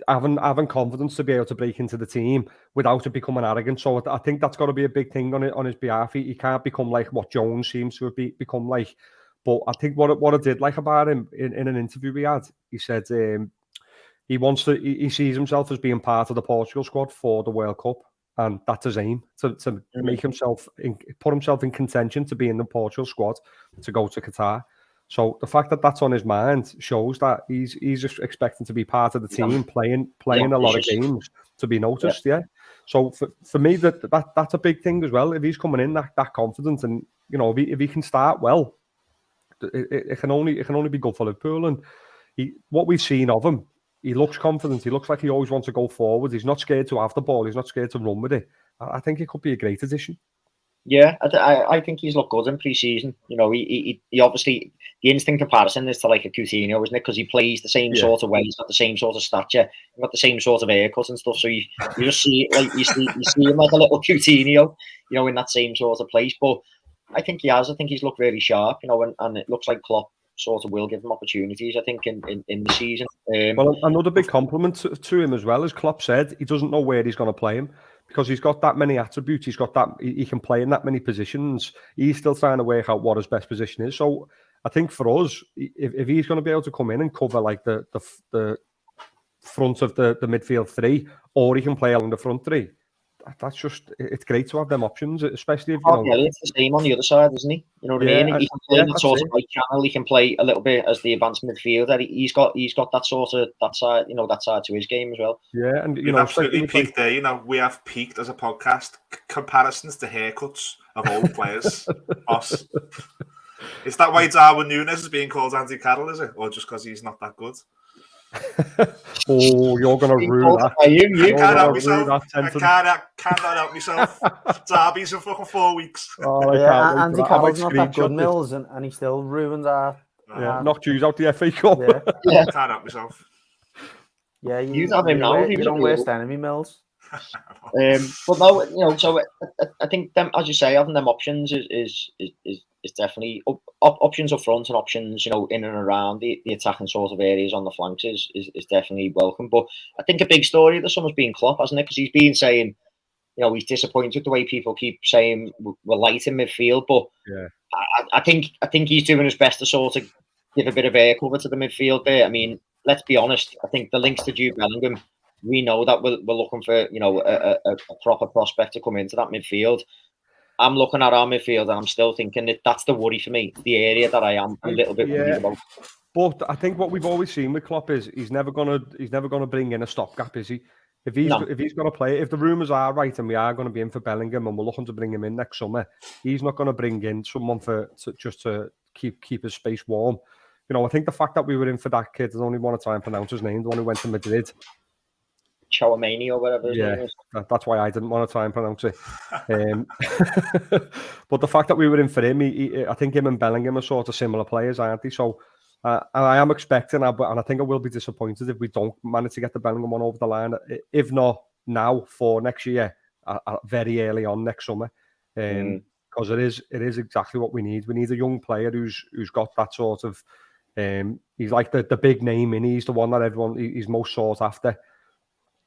having confidence to be able to break into the team without it becoming arrogant. So I think that's got to be a big thing on his behalf. He can't become like what Jones seems to have become like. But I think what I did like about him in an interview we had, he said he sees himself as being part of the Portugal squad for the World Cup, and that's his aim, to make himself put himself in contention to be in the Portugal squad to go to Qatar. So the fact that that's on his mind shows that he's just expecting to be part of the team, playing a lot of games to be noticed. Yeah. So for me that's a big thing as well. If he's coming in that confident, and you know, if he can start well, it can only be good for Liverpool. And what we've seen of him He looks confident. He looks like he always wants to go forward. He's not scared to have the ball. He's not scared to run with it. I think it could be a great addition. Yeah, I think he's looked good in pre-season. You know, he obviously, the instant comparison is to like a Coutinho, isn't it? Because he plays the same sort of way. He's got the same sort of stature. He's got the same sort of haircut and stuff. So you just see like you see him like a little Coutinho, you know, in that same sort of place. But I think he has. I think he's looked really sharp, you know, and it looks like Klopp sort of will give him opportunities, I think, in the season. Well, another big compliment to him as well, as Klopp said, he doesn't know where he's going to play him because he's got that many attributes. He's got that, he can play in that many positions. He's still trying to work out what his best position is. So I think for us, if he's going to be able to come in and cover like the front of the midfield three, or he can play along the front three, that's just, it's great to have them options, especially if, you know... Yeah, it's the same on the other side, isn't he? You know what I mean? He can play that sort of right channel. He can play a little bit as the advanced midfielder. He's got that sort of, that side, you know, that side to his game as well. Yeah, and you know, absolutely peaked there. You know, we have peaked as a podcast. Comparisons to haircuts of old players. Us. Is that why Darwin Núñez is being called Andy Carroll, is it? Or just because he's not that good? Oh, you're going to ruin that. I can't help myself. I cannot help myself. Derby's in fucking 4 weeks. Oh, yeah, Andy Carroll's not that good, Mills, and he still ruins our... Yeah, knocked you out the FA Cup. Yeah. Can't help myself. Yeah, you have him now. You don't worst enemy, Mills. But no, you know, so I think them, as you say, having them options is definitely options up front and options, you know, in and around the attacking sort of areas on the flanks is definitely welcome. But I think a big story of the summer's been Klopp, hasn't it? Because he's been saying, you know, he's disappointed the way people keep saying we're light in midfield. But yeah, I think he's doing his best to sort of give a bit of air cover to the midfield there. I mean, let's be honest. I think the links to Jude Bellingham, we know that we're looking for, you know, a proper prospect to come into that midfield. I'm looking at our midfield and I'm still thinking that's the worry for me, the area that I am a little bit worried about. But I think what we've always seen with Klopp is he's never gonna bring in a stopgap, is he? If he's going to play, if the rumours are right and we are going to be in for Bellingham and we're looking to bring him in next summer, he's not going to bring in someone just to keep his space warm. You know, I think the fact that we were in for that kid, I only want to try and pronounce his name, the one who went to Madrid. Chouameni or whatever his name is. That's why I didn't want to try and pronounce it. But the fact that we were in for him, I think him and Bellingham are sort of similar players, aren't they? So I am expecting, and I think I will be disappointed if we don't manage to get the Bellingham one over the line. If not now, for next year, very early on next summer, because it is exactly what we need. We need a young player who's got that sort of. He's like the big name, and he's the one that he's most sought after.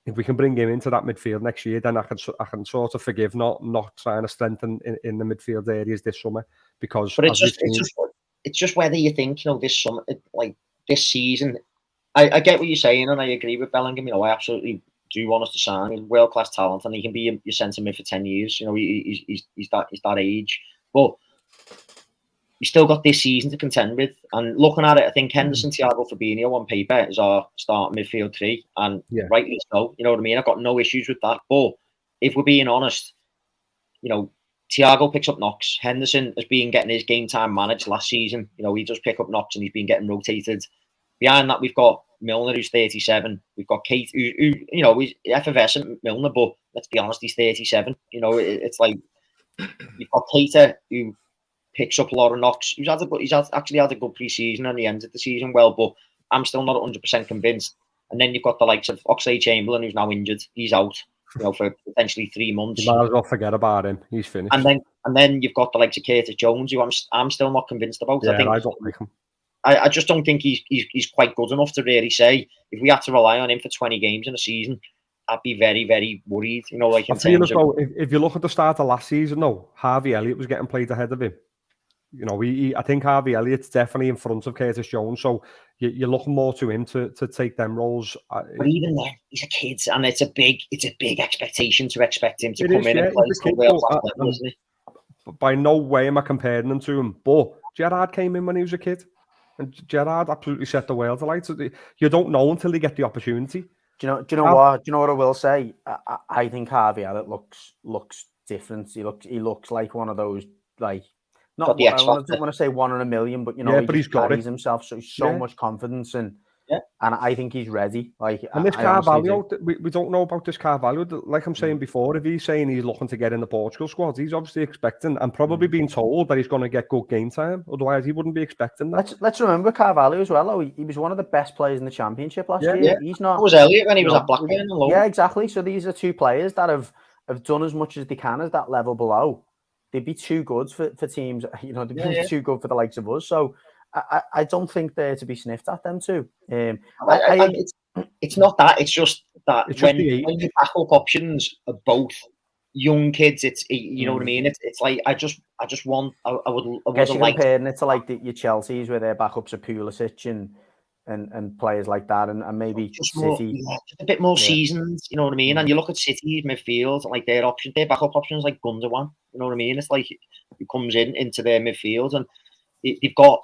If we can bring him into that midfield next year, then I can sort of forgive not trying to strengthen in the midfield areas this summer, because. But it's just whether you think, you know, this summer, like this season, I get what you're saying, and I agree with Bellingham. You know, I absolutely do want us to sign. He's world class talent, and he can be your centre mid for 10 years. You know, he's that age, but we still got this season to contend with. And looking at it, I think Henderson, Thiago, Fabinho on paper is our start midfield three, and rightly so. You know what I mean? I've got no issues with that. But if we're being honest, you know, Thiago picks up knocks. Henderson has been getting his game time managed last season. You know, he does pick up knocks and he's been getting rotated. Behind that, we've got Milner, who's 37. We've got Kate, who you know, he's effervescent, Milner, but let's be honest, he's 37. You know, it's like you've got Keita, who picks up a lot of knocks. He's actually had a good pre-season and he ended the season well, but I'm still not 100% convinced. And then you've got the likes of Oxlade-Chamberlain, who's now injured. He's out, you know, for potentially 3 months. You might as well forget about him. He's finished. And then you've got the likes of Curtis Jones, who I'm still not convinced about. Yeah, I don't like him. I just don't think he's quite good enough to really say, if we had to rely on him for 20 games in a season, I'd be very, very worried. You know, like in terms of... if you look at the start of last season, though, Harvey Elliott was getting played ahead of him. You know, I think Harvey Elliott's definitely in front of Curtis Jones, so you're looking more to him to take them roles. But even then, he's a kid, and it's a big expectation to expect him to come in and play. Isn't it? By no way am I comparing him to him, but Gerrard came in when he was a kid, and Gerrard absolutely set the world alight. So you don't know until they get the opportunity. Do you know what? Do you know what I will say? I think Harvey Elliott looks different. He looks like one of those, like. Not I don't want to say 1 in a million, but you know, but he's got himself so much confidence, and and I think he's ready. Like, And this I honestly do. Carvalho, we don't know about this Carvalho. Like I'm saying before, if he's saying he's looking to get in the Portugal squad, he's obviously expecting and probably being told that he's going to get good game time. Otherwise, he wouldn't be expecting that. Let's remember Carvalho as well. Though. He was one of the best players in the Championship last year. Yeah. He's not. That was Elliot when he was at Blackburn. Yeah, exactly. So these are two players that have done as much as they can at that level below. They'd be too good for teams. You know, they'd be too good for the likes of us. So I don't think they're to be sniffed at them too. It's not that. It's just that when your backup options are both young kids, it's you know what I mean. It's like I just want. I guess you're comparing it to like your Chelsea's where their backups are Pulisic and players like that, and maybe just City, just a bit more seasoned. You know what I mean. And you look at City's midfield, like their backup options, like Gundogan. You know what I mean. It's like he comes into their midfield, and they've got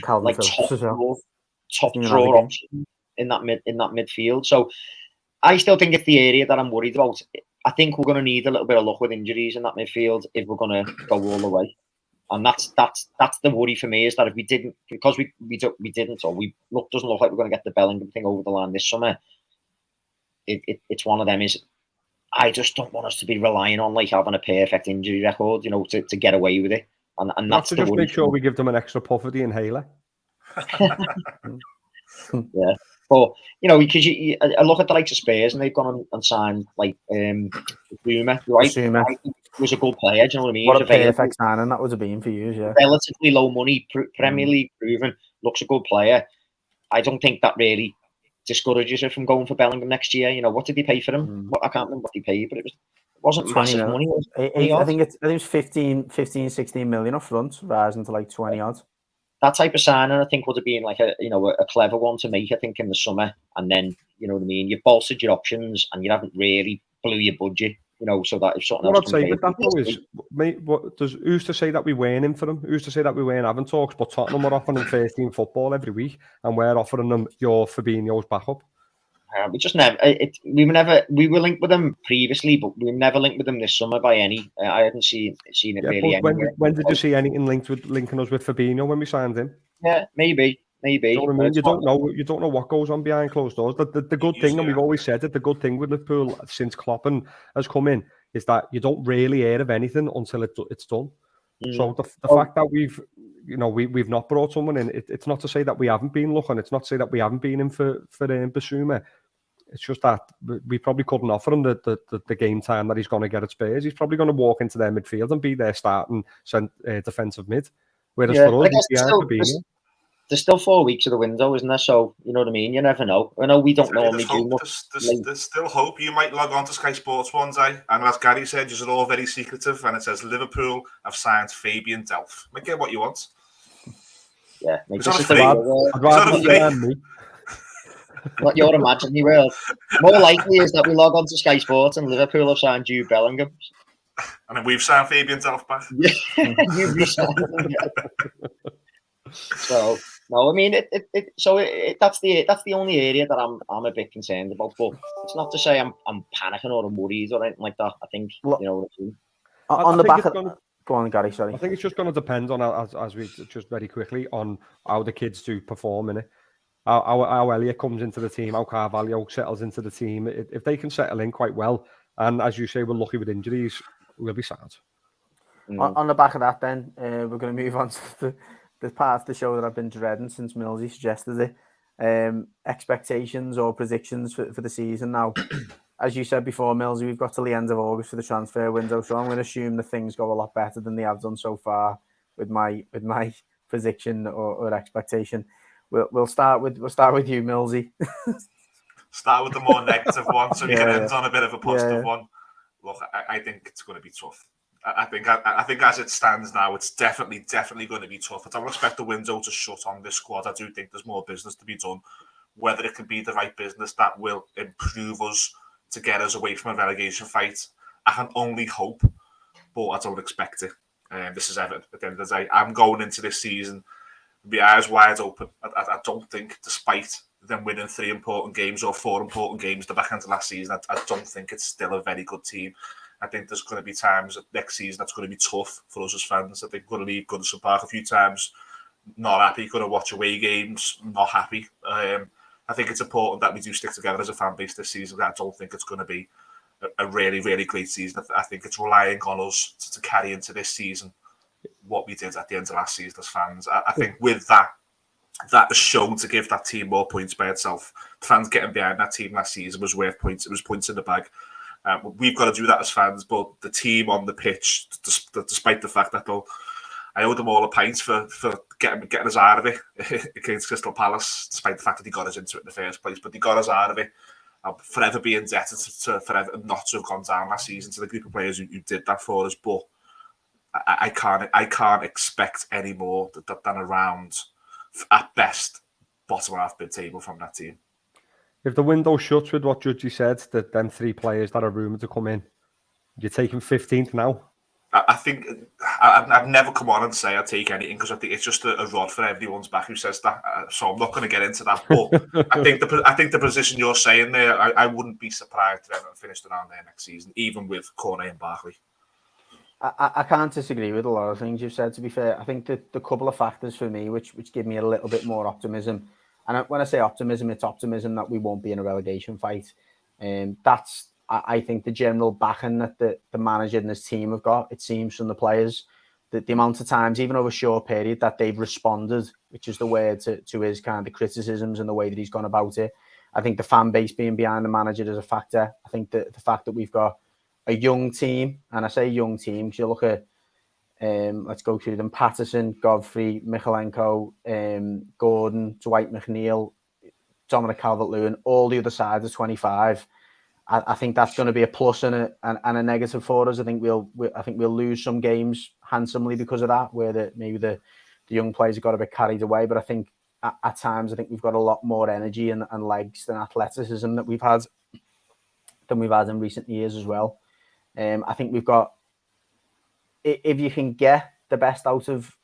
Calvin like Phillips top draw options in that midfield. So I still think it's the area that I'm worried about. I think we're going to need a little bit of luck with injuries in that midfield if we're going to go all the way. And that's the worry for me, is that if we didn't, because we didn't, or doesn't look like we're going to get the Bellingham thing over the line this summer. It's one of them. Is I just don't want us to be relying on like having a perfect injury record, you know, to get away with it. And that's to just make sure we give them an extra puff of the inhaler. Yeah, but you know, because I look at the likes of Spurs and they've gone and signed like Zuma, right? He was a good player. Do you know what I mean? What a perfect signing that would have been for you, yeah. Relatively low money, Premier League proven, looks a good player. I don't think that really discourages her from going for Bellingham next year. You know, what did they pay for him? I can't remember what they paid, but it wasn't massive money. I think it was 15, 16 million up front, rising to like 20 odd. That type of signing, I think, would have been like a clever one to make, I think, in the summer. And then, you know what I mean, you've bolstered your options and you haven't really blew your budget, you know, so that if something else I'd say with that though is, mate, who's to say that we weren't in for them? Who's to say that we weren't having talks? But Tottenham are offering them first team football every week, and we're offering them your Fabinho's backup. We just never. We were linked with them previously, but we were never linked with them this summer by any. I hadn't seen it really. When did you see anything linking us with Fabinho when we signed him? Yeah, maybe. You know what I mean? You don't know what goes on behind closed doors. The good thing, and we've always said it, the good thing with Liverpool since Klopp has come in is that you don't really hear of anything until it's done. So the fact that we've not brought someone in, it's not to say that we haven't been looking. It's not to say that we haven't been in for Basuma. It's just that we probably couldn't offer him the game time that he's going to get at Spurs. He's probably going to walk into their midfield and be their starting defensive mid. Whereas for us, there's still 4 weeks of the window, isn't there? So, you know what I mean? You never know. I know we don't normally do much. There's still hope. You might log on to Sky Sports one day, and as Gary said, you're all very secretive, and it says Liverpool have signed Fabian Delph. Might get what you want. Yeah, I'd rather me. What you're imagining world. More likely is that we log on to Sky Sports and Liverpool have signed Jude Bellingham. And then we've signed Fabian Delph back. Yeah, you've re-signed him. So no, I mean that's the only area that I'm a bit concerned about. But it's not to say I'm panicking or I'm worried or anything like that. I think you know what I mean. On the back of go on, Gary. Sorry. I think it's just going to depend on as we just very quickly on how the kids do perform in it. How Elliot comes into the team, how Carvalho settles into the team. If they can settle in quite well, and as you say, we're lucky with injuries, we'll be sad. On the back of that, then we're going to move on to the part of the show that I've been dreading since Millsy suggested it. Expectations or predictions for the season. Now, as you said before, Millsy, we've got till the end of August for the transfer window, so I'm going to assume that things go a lot better than they have done so far with my prediction or expectation. We'll start with you, Millsy. Start with the more negative one, so we can end on a bit of a positive one. Look, I think it's going to be tough. I think as it stands now, it's definitely going to be tough. I don't expect the window to shut on this squad. I do think there's more business to be done. Whether it can be the right business that will improve us to get us away from a relegation fight, I can only hope, but I don't expect it. This is Everton at the end of the day. I'm going into this season with my eyes wide open. I don't think, despite them winning 3 important games or 4 important games the back end of last season, I don't think it's still a very good team. I think there's going to be times next season that's going to be tough for us as fans. I think we're going to leave Goodison Park a few times, not happy, going to watch away games, not happy. I I think it's important that we do stick together as a fan base this season. I don't think it's going to be a really, really great season. I think it's relying on us to carry into this season what we did at the end of last season as fans. I think with that has shown to give that team more points by itself. The fans getting behind that team last season was worth points. It was points in the bag. We've got to do that as fans, but the team on the pitch, despite the fact that I owe them all a pint for getting us out of it against Crystal Palace, despite the fact that he got us into it in the first place, but he got us out of it. I'll forever be indebted for Everton not to have gone down last season, to the group of players who did that for us, but I can't expect any more than around, at best, bottom half mid-table from that team. If the window shuts with what Judgy said, that them 3 players that are rumoured to come in, you're taking 15th now? I think I've never come on and say I'd take anything, because I think it's just a rod for everyone's back who says that. So I'm not going to get into that. But I think the position you're saying there, I wouldn't be surprised if Everton finished around there next season, even with Cornet and Barkley. I can't disagree with a lot of things you've said, to be fair. I think that the couple of factors for me which give me a little bit more optimism, and when I say optimism, it's optimism that we won't be in a relegation fight. That's, I think, the general backing that the manager and his team have got, it seems, from the players. The amount of times, even over a short period, that they've responded, which is the word, to his kind of criticisms and the way that he's gone about it. I think the fan base being behind the manager is a factor. I think that the fact that we've got a young team, and I say young team because you look at, let's go through them: Patterson, Godfrey, Michalenko, Gordon, Dwight McNeil, Dominic Calvert-Lewin, all the other sides of 25. I think that's going to be a plus and a negative for us. I think we'll lose some games handsomely because of that, where maybe the young players have got a bit carried away. But I think at times, I think we've got a lot more energy and legs than athleticism that we've had in recent years as well. I think we've got, if you can get the best out of,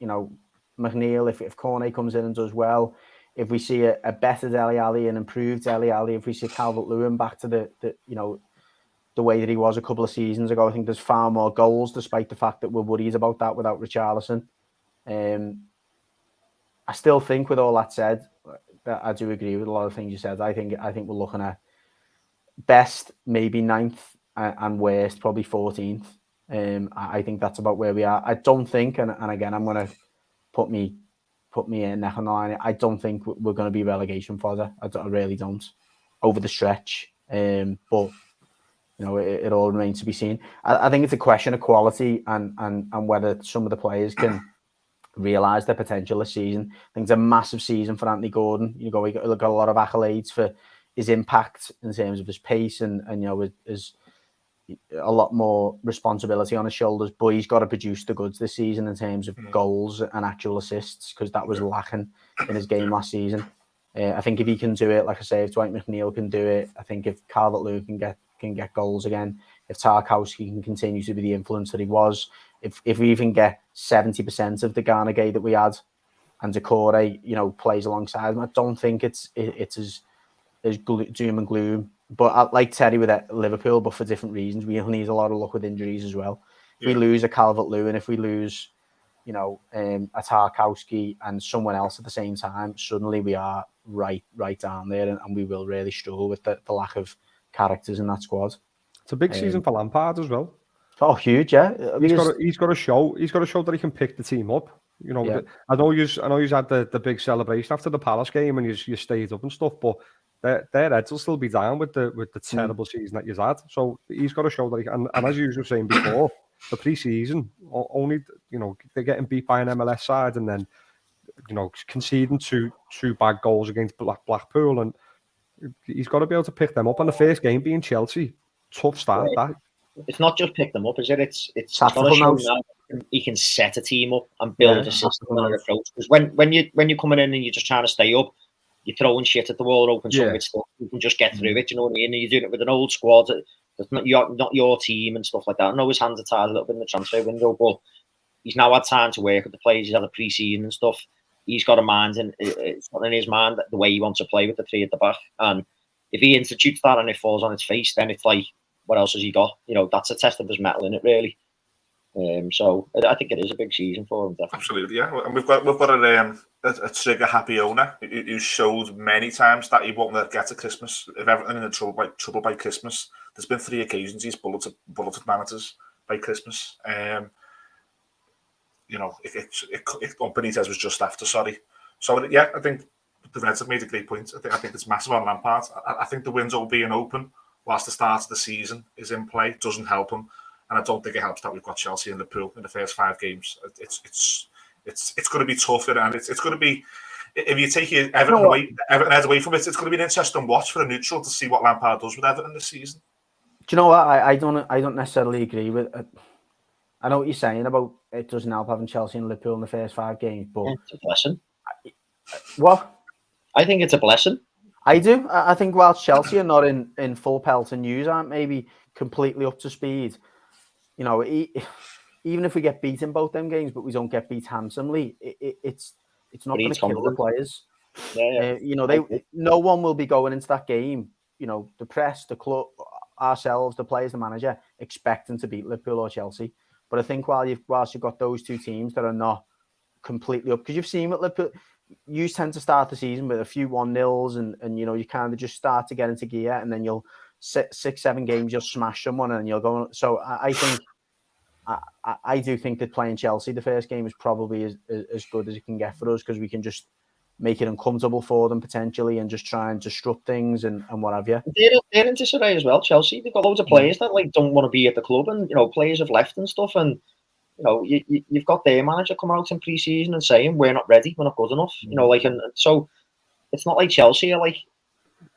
McNeil, if Cornet comes in and does well, if we see a better Dele Alli, an improved Dele Alli, if we see Calvert-Lewin back to the way that he was a couple of seasons ago, I think there's far more goals, despite the fact that we're worried about that without Richarlison. I still think, with all that said, that I do agree with a lot of things you said. I think we're looking at best maybe 9th and worst probably 14th. I think that's about where we are. I don't think, and again, I'm going to put me in neck on the line, I don't think we're going to be relegation fodder. I really don't, over the stretch. But it all remains to be seen. I think it's a question of quality and whether some of the players can realise their potential this season. I think it's a massive season for Anthony Gordon. He got a lot of accolades for his impact in terms of his pace and his a lot more responsibility on his shoulders, but he's got to produce the goods this season in terms of goals and actual assists, because that was lacking in his game last season. I think if he can do it, like I say, if Dwight McNeil can do it, I think if Calvert-Lewin can get goals again, if Tarkowski can continue to be the influence that he was, if we even get 70% of the Gueye that we had, and Decore, plays alongside him, I don't think it's as doom and gloom. But like Terry with Liverpool, but for different reasons, we'll need a lot of luck with injuries as well. If we lose a Calvert-Lewin, if we lose, a Tarkowski and someone else at the same time, suddenly we are right down there, and we will really struggle with the lack of characters in that squad. It's a big season for Lampard as well. Oh, huge, yeah. He's got to show that he can pick the team up. I know you had the big celebration after the Palace game and you stayed up and stuff, but their heads will still be down with the terrible season that you've had. So he's got to show that he can. And as you were saying before, the pre-season, only they're getting beat by an MLS side and then conceding two bad goals against Blackpool, and he's got to be able to pick them up. And the first game being Chelsea, tough start. That it's not just pick them up, is it? It's got to show now he can set a team up and build a system and an approach. Because when you're coming in and you're just trying to stay up, you're throwing shit at the wall, open some stuff. You can just get through it. You know what I mean? And you're doing it with an old squad that's not your team and stuff like that. I know his hands are tied a little bit in the transfer window, but he's now had time to work with the players. He's had a pre-season and stuff. He's got a mind, and it's not in his mind the way he wants to play with the 3 at the back. And if he institutes that and it falls on its face, then it's like, what else has he got? That's a test of his mettle in it, really. So I think it is a big season for him. Definitely. Absolutely, yeah. And we've got a trigger happy owner who showed many times that he won't let get to Christmas. If Everton in trouble by Christmas, there's been 3 occasions he's bulleted managers by Christmas. Benitez was just after, sorry. So yeah, I think the Reds have made a great point. I think it's massive on Lampard. I think the window being open whilst the start of the season is in play doesn't help him, and I don't think it helps that we've got Chelsea and Liverpool in the first 5 games. It's going to be tough, and it's going to be, if you take Everton away from it, it's going to be an interesting watch for a neutral to see what Lampard does with Everton this season. Do you know what? I don't necessarily agree with. I know what you're saying about it doesn't help having Chelsea and Liverpool in the first 5 games, but it's a blessing. What? I think it's a blessing. I do. I think whilst Chelsea are not in full pelt and news aren't maybe completely up to speed, you know, even if we get beat in both them games, but we don't get beat handsomely, it's not going to kill the players. Yeah. You know, no one will be going into that game. You know, the press, the club, ourselves, the players, the manager, expecting to beat Liverpool or Chelsea. But I think whilst you've got those 2 teams that are not completely up, because you've seen with Liverpool, you tend to start the season with a few 1-0s and you know, you kind of just start to get into gear, and then you'll 6-7 games you'll smash someone and you'll go. So I think I do think that playing Chelsea the first game is probably as good as it can get for us, because we can just make it uncomfortable for them potentially and just try and disrupt things and what have you. They're in disarray as well, Chelsea. They've got loads of players that like don't want to be at the club, and you know, players have left and stuff, and you know, you've got their manager coming out in pre-season and saying we're not ready, we're not good enough. You know, like, and so it's not like Chelsea are like,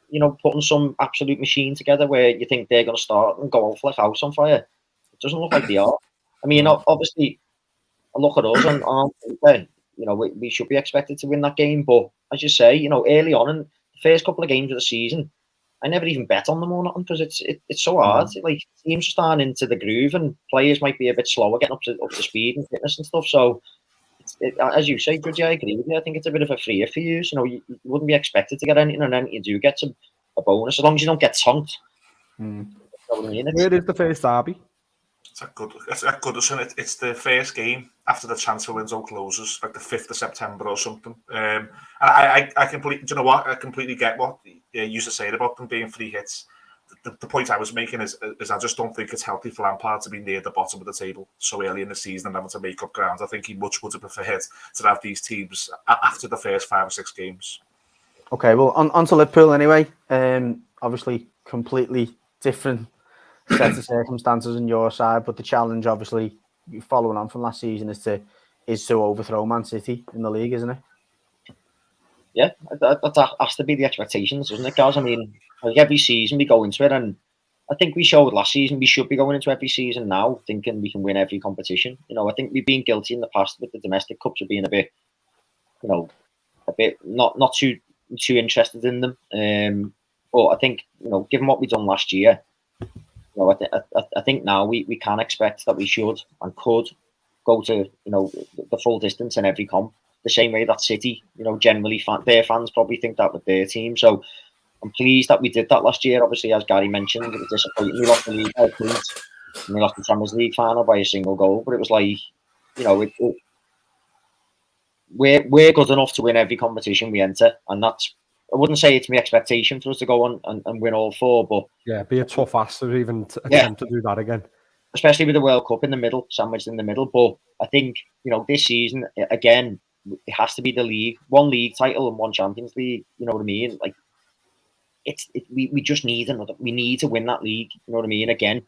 you know, putting some absolute machine together where you think they're going to start and go off like house on fire. It doesn't look like they are. I mean, obviously, I look at us and you know, we should be expected to win that game. But as you say, you know, early on in the first couple of games of the season, I never even bet on them or nothing, because it's so hard. Like, teams are starting into the groove, and players might be a bit slower getting up to speed and fitness and stuff. So, as you say, Bridgie, I agree with you. I think it's a bit of a freer for you. You know, you wouldn't be expected to get anything, and then you do get a bonus, as long as you don't get tonked. You know what I mean? Where is the first derby? It's at Goodison. It's the first game after the transfer window closes, like the 5th of September or something. And I completely, do you know what? I completely get what you used to say about them being free hits. The point I was making is I just don't think it's healthy for Lampard to be near the bottom of the table so early in the season and having to make up ground. I think he much would have preferred to have these teams after the first 5 or 6 games. Okay, well, on to Liverpool anyway. Obviously, completely different set of circumstances on your side, but the challenge, obviously, following on from last season, is to overthrow Man City in the league, isn't it? Yeah, that has to be the expectations, doesn't it, guys? I mean, like every season we go into it, and I think we showed last season we should be going into every season now thinking we can win every competition. You know, I think we've been guilty in the past with the domestic cups of being a bit, you know, not too interested in them. But I think, you know, given what we've done last year, you know, I think now we can expect that we should and could go to, you know, the full distance in every comp. The same way that City, you know, generally their fans probably think that with their team. So I'm pleased that we did that last year. Obviously, as Gary mentioned, it was disappointing. We lost the league by points, and we lost the Champions League final by a single goal. But it was like, you know, we're good enough to win every competition we enter, and that's. I wouldn't say it's my expectation for us to go on and win all 4, but yeah, be a tough ass to even attempt to do that again. Especially with the World Cup in the middle, sandwiched in the middle. But I think, you know, this season again, it has to be the league, 1 league title and 1 Champions League. You know what I mean? Like, we just need another. We need to win that league. You know what I mean? Again,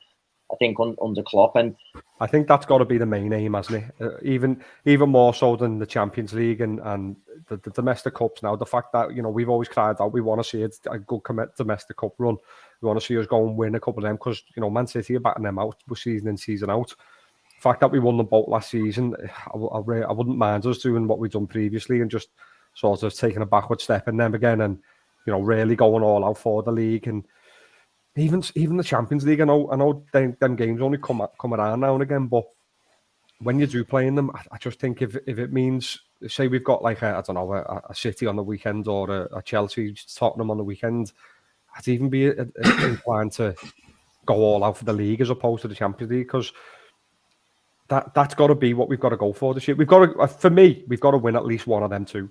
I think under Klopp, and I think that's got to be the main aim, hasn't it? Even more so than the Champions League and the domestic cups. Now, the fact that, you know, we've always cried out we want to see a good domestic cup run. We want to see us go and win a couple of them, because, you know, Man City are batting them out season in, season out. The fact that we won them both last season, I wouldn't mind us doing what we've done previously and just sort of taking a backward step in them again, and, you know, really going all out for the league. And even the Champions League, I know them games only come around now and again, but when you do play in them, I just think if it means, say we've got like a City on the weekend or a Chelsea, Tottenham on the weekend, I'd even be inclined to go all out for the league as opposed to the Champions League, because that's got to be what we've got to go for this year. We've got to, for me, we've got to win at least one of them two.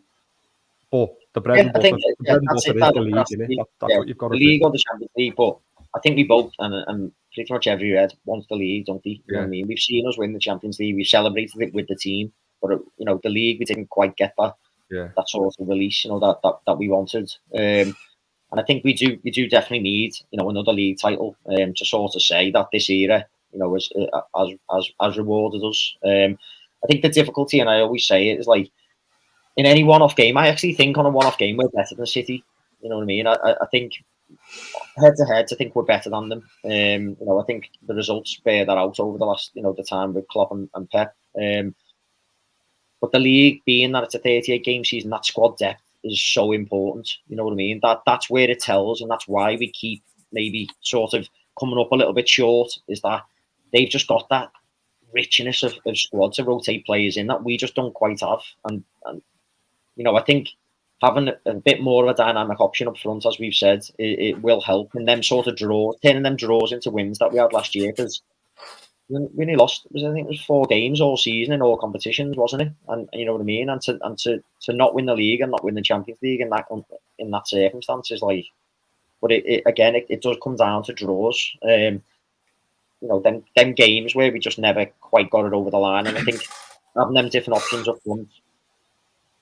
But the bread and butter, is the league, isn't it? That's what you've got to do. The league or the Champions League, but I think we both, and pretty much every red wants the league, don't they? You know what I mean? We've seen us win the Champions League. We've celebrated it with the team, but you know, the league, we didn't quite get that sort of release, you know, that we wanted. And I think we do definitely need, you know, another league title to sort of say that this era, you know, has rewarded us. I think the difficulty, and I always say it, is like in any one-off game. I actually think on a one-off game we're better than City. You know what I mean? I think head to head, I think we're better than them. You know, I think the results bear that out over the last, you know, the time with Klopp and Pep. But the league, being that it's a 38-game season, that squad depth is so important. You know what I mean? That's where it tells, and that's why we keep maybe sort of coming up a little bit short. Is that they've just got that richness of squad to rotate players in that we just don't quite have. And you know, I think having a bit more of a dynamic option up front, as we've said, it will help. And them sort of turning them draws into wins that we had last year, because we only lost, I think it was 4 games all season in all competitions, wasn't it? And you know what I mean? And to not win the league and not win the Champions League in that circumstance is like, but it does come down to draws. You know, them games where we just never quite got it over the line. And I think having them different options up front,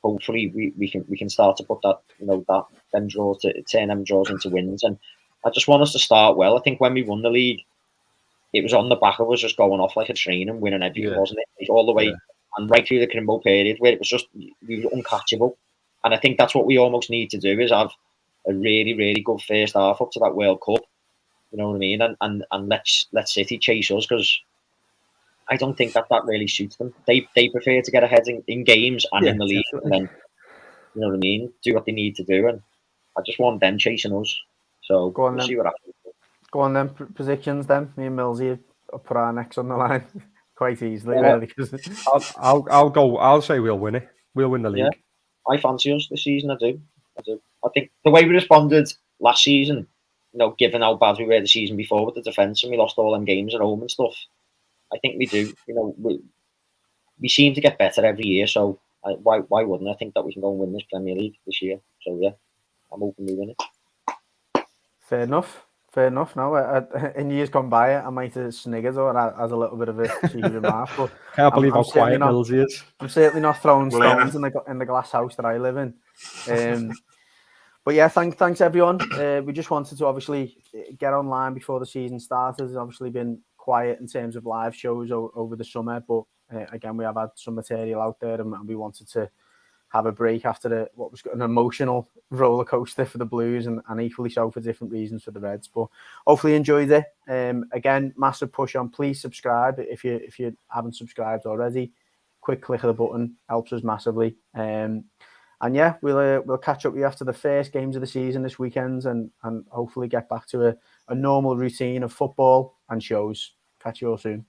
hopefully we can start to put that, you know, them draws, to turn them draws into wins. And I just want us to start well. I think when we won the league, it was on the back of us just going off like a train and winning everything, wasn't it? Like all the way and right through the Crimbo period, where it was just, we were uncatchable. And I think that's what we almost need to do, is have a really, really good first half up to that World Cup. You know what I mean? And let City chase us, because I don't think that really suits them. They prefer to get ahead in games and in the league, and then, you know what I mean, do what they need to do. And I just want them chasing us. So we'll see what happens. Go on then, predictions then. Me and Millsy will put our necks on the line quite easily. Yeah. Really. I'll say we'll win it. We'll win the league. Yeah, I fancy us this season. I do. I think the way we responded last season, you know, given how bad we were the season before with the defence and we lost all them games at home and stuff, I think we do. You know, we seem to get better every year. So why wouldn't I think that we can go and win this Premier League this year? So yeah, I'm hoping we win it. Fair enough. No, in years gone by, I might have sniggered or as a little bit of a cheeky remark. But can't believe how quiet Millsy is. I'm certainly not throwing stones in the glass house that I live in. But yeah, thanks everyone. We just wanted to obviously get online before the season started. It's obviously been quiet in terms of live shows over the summer, but again, we have had some material out there, and we wanted to have a break after what was an emotional roller coaster for the Blues, and equally so for different reasons for the Reds. But hopefully you enjoyed it. Again, massive push on. Please subscribe if you haven't subscribed already. Quick click of the button helps us massively. And yeah, we'll catch up with you after the first games of the season this weekend, and hopefully get back to a normal routine of football and shows. Catch you all soon.